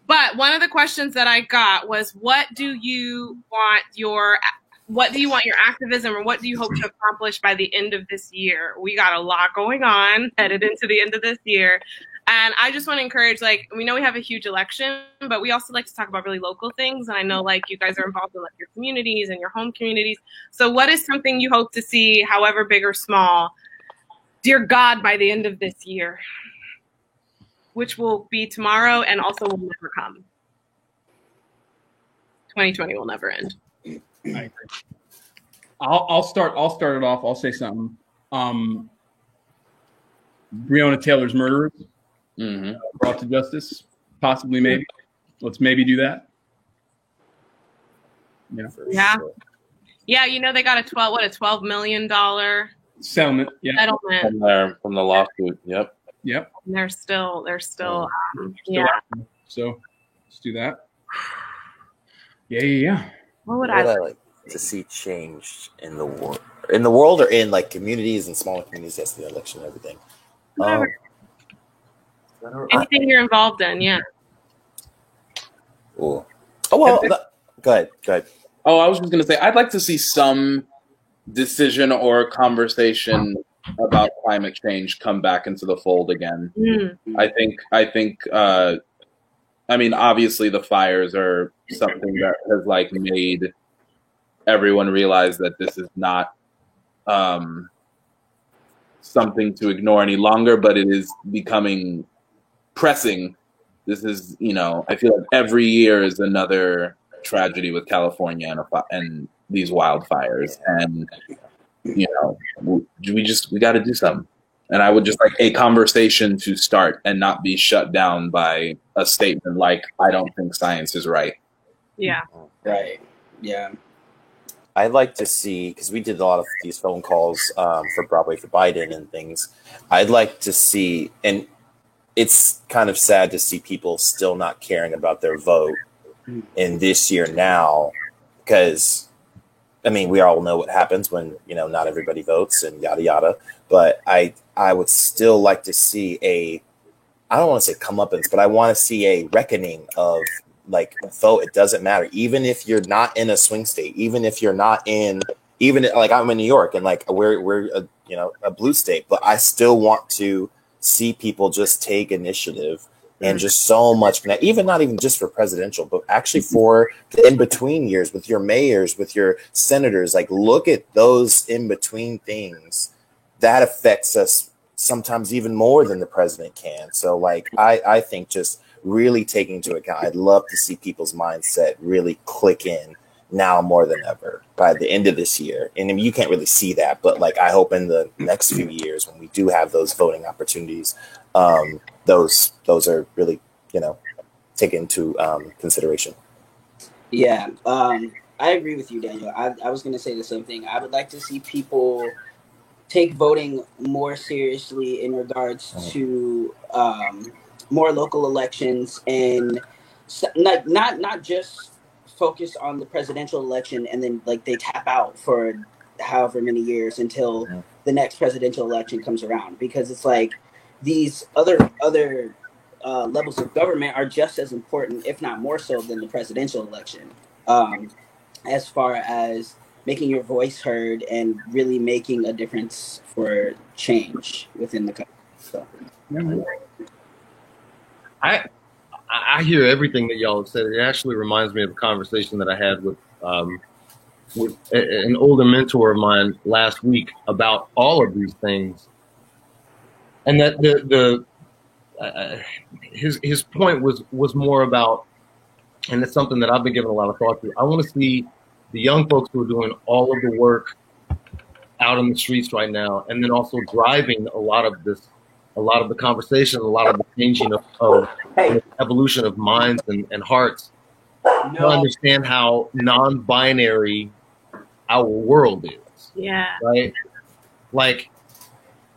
But one of the questions that I got was, what do you want your activism, or what do you hope to accomplish by the end of this year? We got a lot going on headed into the end of this year. And I just want to encourage, we know we have a huge election, but we also like to talk about really local things. And I know, you guys are involved in, your communities and your home communities. So what is something you hope to see, however big or small, dear God, by the end of this year? Which will be tomorrow and also will never come. 2020 will never end. I agree. I'll start it off. I'll say something. Breonna Taylor's murderers brought to justice, possibly, maybe. Let's maybe do that. Yeah. Yeah, they got a $12 million settlement. Yeah. Settlement from the lawsuit. Yep. Yep. And they're still Still yeah. active. So let's do that. Yeah. What would What I I like to see change in the world, or in like communities and smaller communities after the election and everything. Whatever. Anything you're involved in, yeah. Oh well, go ahead. Oh, I was just going to say, I'd like to see some decision or conversation about climate change come back into the fold again. I think. I mean, obviously, the fires are something that has like made everyone realize that this is not something to ignore any longer, but it is becoming pressing. This is, I feel like every year is another tragedy with California and these wildfires, and we got to do something. And I would just like a conversation to start and not be shut down by a statement like, I don't think science is right. Yeah. Right. Yeah. I'd like to see, because we did a lot of these phone calls for Broadway for Biden and things. I'd like to see, and it's kind of sad to see people still not caring about their vote in this year now, because I mean, we all know what happens when, not everybody votes and yada, yada. But I would still like to see I don't want to say comeuppance, but I want to see a reckoning of like vote. It doesn't matter. Even if you're not in a swing state, even if you're not even like I'm in New York and like we're a blue state, but I still want to see people just take initiative. And just so much, even not even just for presidential, but actually for the in-between years with your mayors, with your senators. Like, look at those in-between things. That affects us sometimes even more than the president can. So, like, I think just really taking into account, I'd love to see people's mindset really click in now more than ever by the end of this year. And I mean, you can't really see that, but, like, I hope in the next few years when we do have those voting opportunities, those are really, taken into consideration. Yeah, I agree with you, Daniel. I was going to say the same thing. I would like to see people take voting more seriously in regards to more local elections, and not just focus on the presidential election and then like they tap out for however many years until the next presidential election comes around, because it's like these other levels of government are just as important, if not more so, than the presidential election, as far as making your voice heard and really making a difference for change within the country. So, I hear everything that y'all have said. It actually reminds me of a conversation that I had with an older mentor of mine last week about all of these things. And that his point was more about, and it's something that I've been giving a lot of thought to. I want to see the young folks who are doing all of the work out in the streets right now, and then also driving a lot of the conversation, a lot of the changing of the evolution of minds and hearts, to understand how non-binary our world is. Yeah. Right? Like,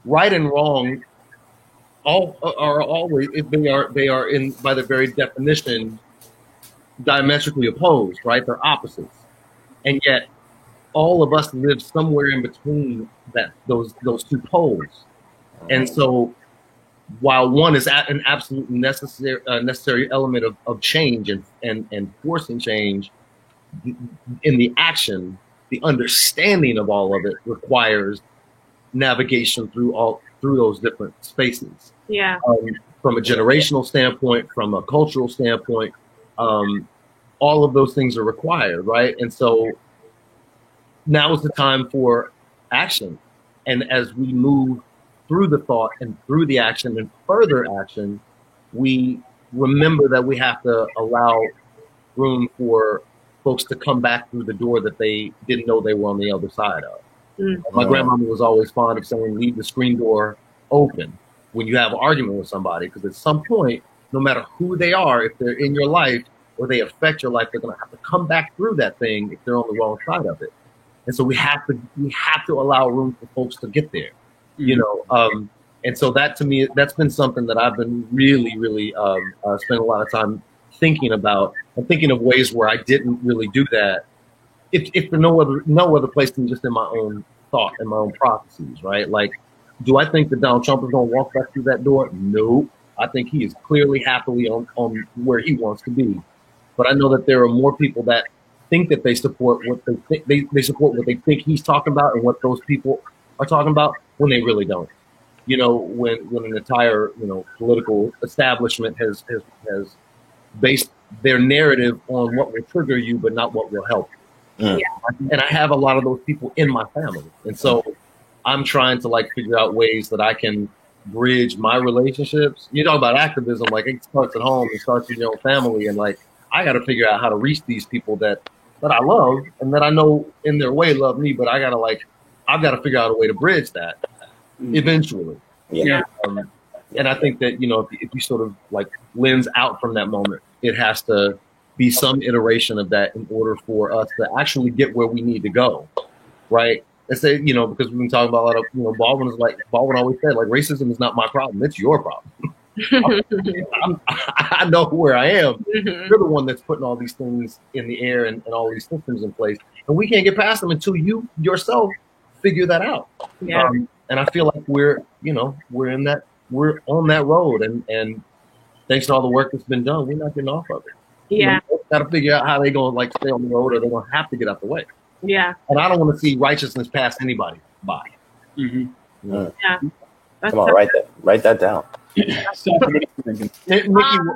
right and wrong are always, they are in, by their very definition, diametrically opposed, right? They're opposites. And yet all of us live somewhere in between those two poles. And so while one is an absolute necessary element of change and forcing change, in the action, the understanding of all of it requires navigation through those different spaces. Yeah. From a generational standpoint, from a cultural standpoint, all of those things are required, right? And so now is the time for action. And as we move through the thought and through the action and further action, we remember that we have to allow room for folks to come back through the door that they didn't know they were on the other side of. My grandmama was always fond of saying, leave the screen door open when you have an argument with somebody, because at some point, no matter who they are, if they're in your life or they affect your life, they're going to have to come back through that thing if they're on the wrong side of it. And so we have to allow room for folks to get there, you know. And so that to me, that's been something that I've been really, really spent a lot of time thinking about and thinking of ways where I didn't really do that. If for no other place than just in my own thought and my own prophecies, right? Like, do I think that Donald Trump is going to walk back through that door? No. I think he is clearly happily on where he wants to be. But I know that there are more people that think that they support what they think they support what they think he's talking about and what those people are talking about when they really don't. You know, when an entire, you know, political establishment has based their narrative on what will trigger you, but not what will help you. Mm. Yeah. And I have a lot of those people in my family. And so I'm trying to like figure out ways that I can bridge my relationships. You talk about activism, like it starts at home, it starts with your own family. And like, I got to figure out how to reach these people that I love and that I know in their way love me, but I've got to figure out a way to bridge that eventually. Yeah. And I think that, you know, if you sort of like lens out from that moment, it has to be some iteration of that in order for us to actually get where we need to go. Right. And say, you know, because we've been talking about a lot of, you know, Baldwin always said, like, racism is not my problem. It's your problem. I know where I am. Mm-hmm. You're the one that's putting all these things in the air and all these systems in place. And we can't get past them until you yourself figure that out. Yeah. And I feel like we're on that road. And thanks to all the work that's been done, we're not getting off of it. Yeah. Got to figure out how they're going to like stay on the road or they're going to have to get out the way. Yeah. And I don't want to see righteousness pass anybody by. Mm-hmm. Yeah. Come on, write that down.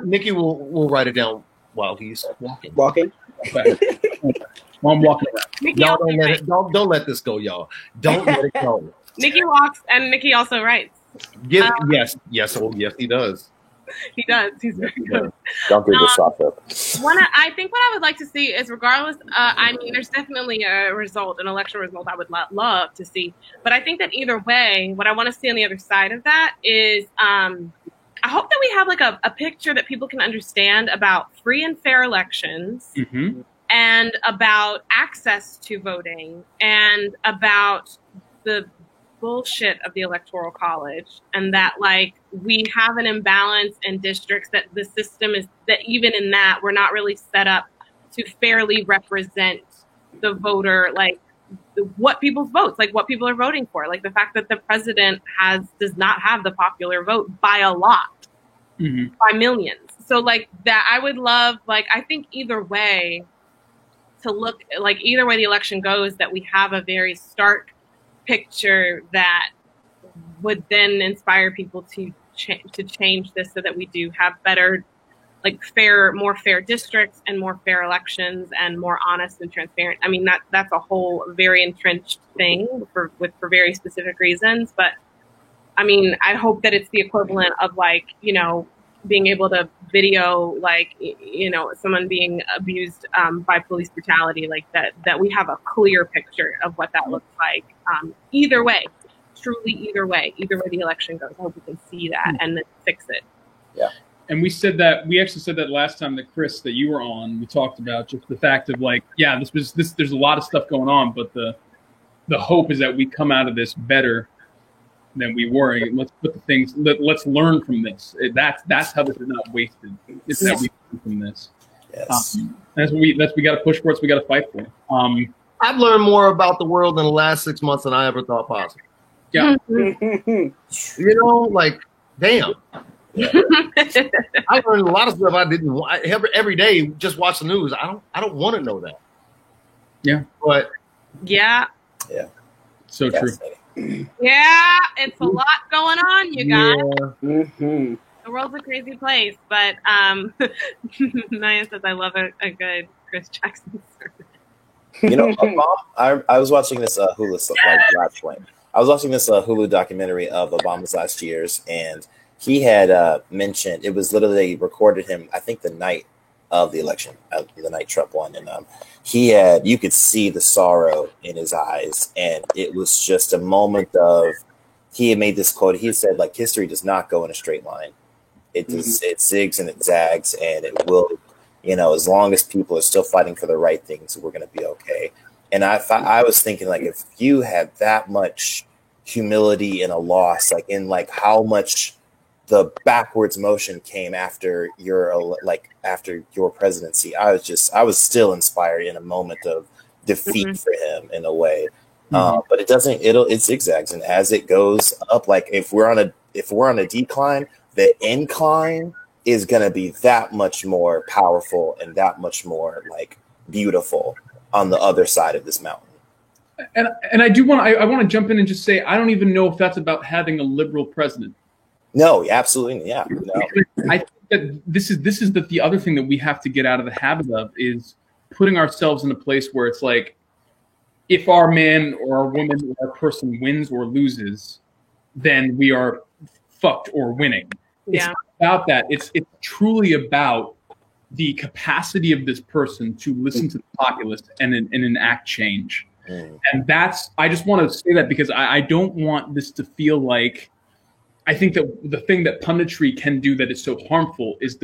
Nikki will write it down while he's walking. Walking. While I'm walking around. Nikki Y'all also don't let this go, y'all. Don't let it go. Nikki walks and Nikki also writes. Yes, he does. He does. He's very good. Don't do this off up. I think what I would like to see is, regardless, I mean, there's definitely an election result I would love to see. But I think that either way, what I want to see on the other side of that is, I hope that we have like a picture that people can understand about free and fair elections, Mm-hmm. and about access to voting, and about the bullshit of the Electoral College, and that like we have an imbalance in districts, that the system is that even in that we're not really set up to fairly represent the voter, like what people's votes, like what people are voting for, like the fact that the president does not have the popular vote by a lot, Mm-hmm. by millions. So like that, I would love, like, I think either way to look, like either way the election goes, that we have a very stark picture that would then inspire people to change this, so that we do have better, like more fair districts and more fair elections and more honest and transparent. I mean, that's a whole very entrenched thing for very specific reasons. But I mean, I hope that it's the equivalent of like, you know, being able to video, like, you know, someone being abused by police brutality, like that we have a clear picture of what that looks like. Either way, truly either way the election goes, I hope we can see that and then fix it. Yeah. And we actually said that last time that Chris, that you were on, we talked about just the fact of like, yeah, there's a lot of stuff going on, but the hope is that we come out of this better than we were. Let's put the things. Let's learn from this. That's how this is not wasted. It's that we learn from this. Yes. That's what we got to push for. It's we got to fight for. I've learned more about the world in the last 6 months than I ever thought possible. Yeah. You know, like, damn. I learned a lot of stuff I didn't want. Every day, just watch the news. I don't want to know that. Yeah. But Yeah. Yeah. So true. Yeah, it's a lot going on, you guys. yeah. Mm-hmm. The world's a crazy place, but Naya says I love a good Chris Jackson sermon. You know, I was watching this Hulu I was watching this Hulu documentary of Obama's last years, and he had mentioned, it was literally, they recorded him, I think the night of the election, the night Trump won, and you could see the sorrow in his eyes, and it was just a moment of, he had made this quote, he said, like, history does not go in a straight line. It does, it zigs and it zags, and it will, you know, as long as people are still fighting for the right things, we're going to be okay. And I was thinking, like, if you had that much humility and a loss, like in like how much the backwards motion came after your presidency. I was still inspired in a moment of defeat for him in a way. But it zigzags, and as it goes up, like if we're on a decline, the incline is going to be that much more powerful and that much more like beautiful on the other side of this mountain. And I want to jump in and just say, I don't even know if that's about having a liberal president. No, absolutely. Yeah. No. I think that this is the other thing that we have to get out of the habit of is putting ourselves in a place where it's like, if our man or our woman or our person wins or loses, then we are fucked or winning. It's not about that. It's truly about the capacity of this person to listen to the populace and enact change. And I just want to say that because I don't want this to feel like, I think that the thing that punditry can do that is so harmful is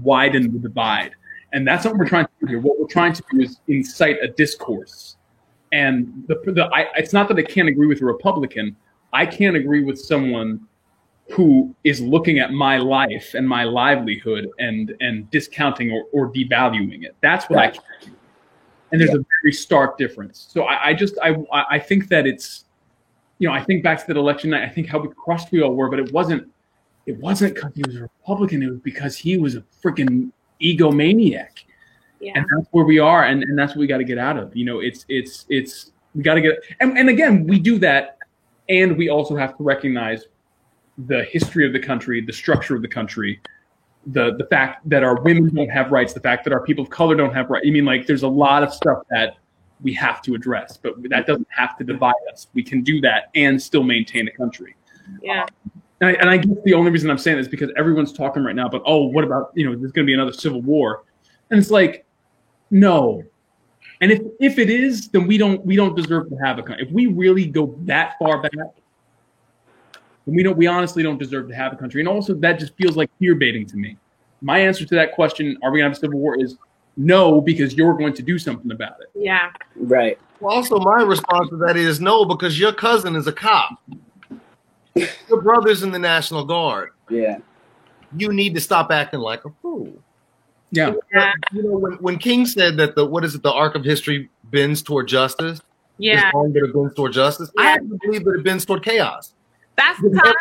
widen the divide. And that's what we're trying to do here. What we're trying to do is incite a discourse. And it's not that I can't agree with a Republican. I can't agree with someone who is looking at my life and my livelihood and discounting or devaluing it. That's what I can't do. And there's a very stark difference. So I think that it's, I think back to that election night, I think how crushed we all were, but it wasn't because he was a Republican. It was because he was a freaking egomaniac. Yeah. And that's where we are, and that's what we got to get out of. It's we got to get, and again, we do that, and we also have to recognize the history of the country, the structure of the country, the fact that our women don't have rights, the fact that our people of color don't have rights. I mean, like, there's a lot of stuff that we have to address, but that doesn't have to divide us. We can do that and still maintain a country. Yeah. And I guess the only reason I'm saying this is because everyone's talking right now about, what about, there's going to be another civil war, and it's like, no. And if it is, then we don't deserve to have a country. If we really go that far back, then we honestly don't deserve to have a country. And also that just feels like fear baiting to me. My answer to that question, are we going to have a civil war, is no, because you're going to do something about it. Yeah. Right. Well, also my response to that is no, because your cousin is a cop. Your brother's in the National Guard. Yeah. You need to stop acting like a fool. Yeah. When King said that the arc of history bends toward justice. Yeah. That it bends toward justice. Yeah. I have to believe that it bends toward chaos. That's the time.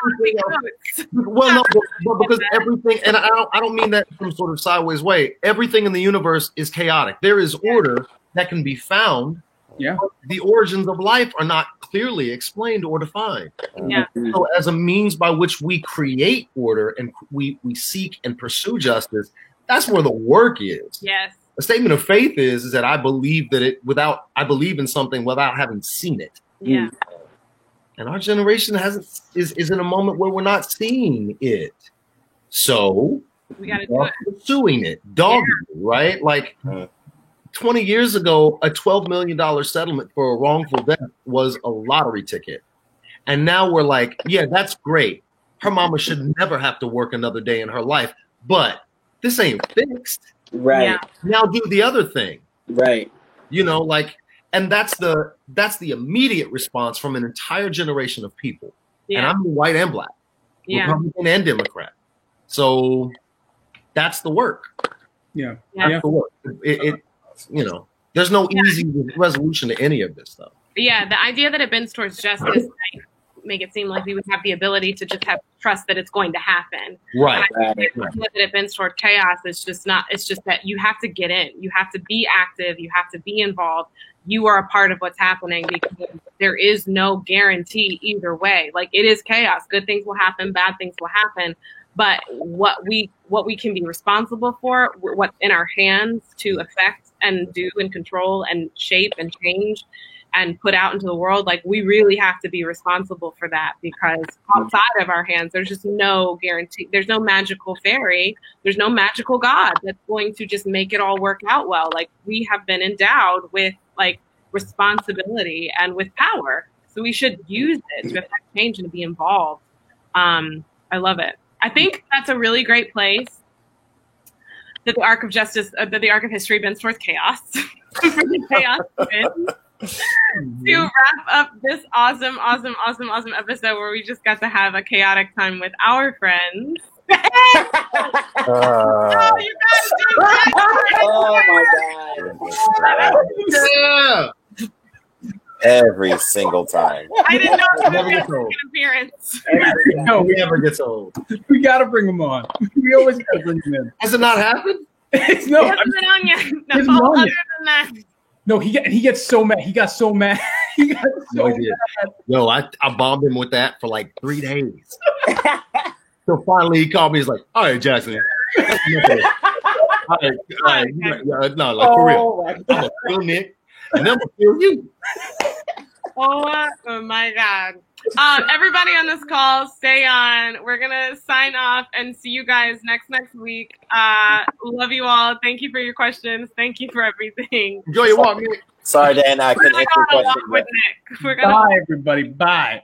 Well, no, but because everything, and I don't mean that from sort of sideways way. Everything in the universe is chaotic. There is order that can be found. Yeah. The origins of life are not clearly explained or defined. Yeah. So as a means by which we create order and we seek and pursue justice, that's where the work is. Yes. A statement of faith is that I believe I believe in something without having seen it. Yeah. And our generation is in a moment where we're not seeing it. So we got to do it. Pursuing it, doggedly, right? Like 20 years ago, a $12 million settlement for a wrongful death was a lottery ticket. And now we're like, yeah, that's great. Her mama should never have to work another day in her life. But this ain't fixed. Right. Yeah. Now do the other thing. Right. And that's the immediate response from an entire generation of people. Yeah. And I'm white and black, Republican and Democrat. So that's the work. Yeah. That's the work. There's no easy resolution to any of this stuff. Yeah, the idea that it bends towards justice make it seem like we would have the ability to just have trust that it's going to happen. Right. That it bends toward chaos is just not. It's just that you have to get in. You have to be active. You have to be involved. You are a part of what's happening because there is no guarantee either way. Like, it is chaos. Good things will happen. Bad things will happen. But what we can be responsible for, what's in our hands to affect and do and control and shape and change and put out into the world, like, we really have to be responsible for that, because outside of our hands, there's just no guarantee. There's no magical fairy. There's no magical God that's going to just make it all work out well. Like, we have been endowed with responsibility and with power. So we should use it to affect change and be involved. I love it. I think that's a really great place that the arc of justice, that the arc of history bends towards chaos. For the chaos to win. to wrap up this awesome episode where we just got to have a chaotic time with our friends. Oh, you guys do it. Oh my Yeah. Every single time. I didn't know it Never was gets an old. appearance. No, He never gets old. we gotta bring him on. We always gotta bring him in. Has it not happened? It's no, Hasn't been on yet. It's No, not other yet. than that. no. He gets so mad. He got so mad. He got so No, he did. Yo, I bombed him with that for like 3 days. So finally he called me. He's like, all right, Jackson. All right, no, like for real. I'm gonna kill Nick, and then I'm gonna kill you. Oh my God. Everybody on this call, stay on. We're gonna sign off and see you guys next week. Love you all. Thank you for your questions. Thank you for everything. Enjoy your walk, Nick. Sorry, Dan, I We're couldn't gonna answer go your on a walk question. with but- Nick. We're gonna Bye, everybody. Bye.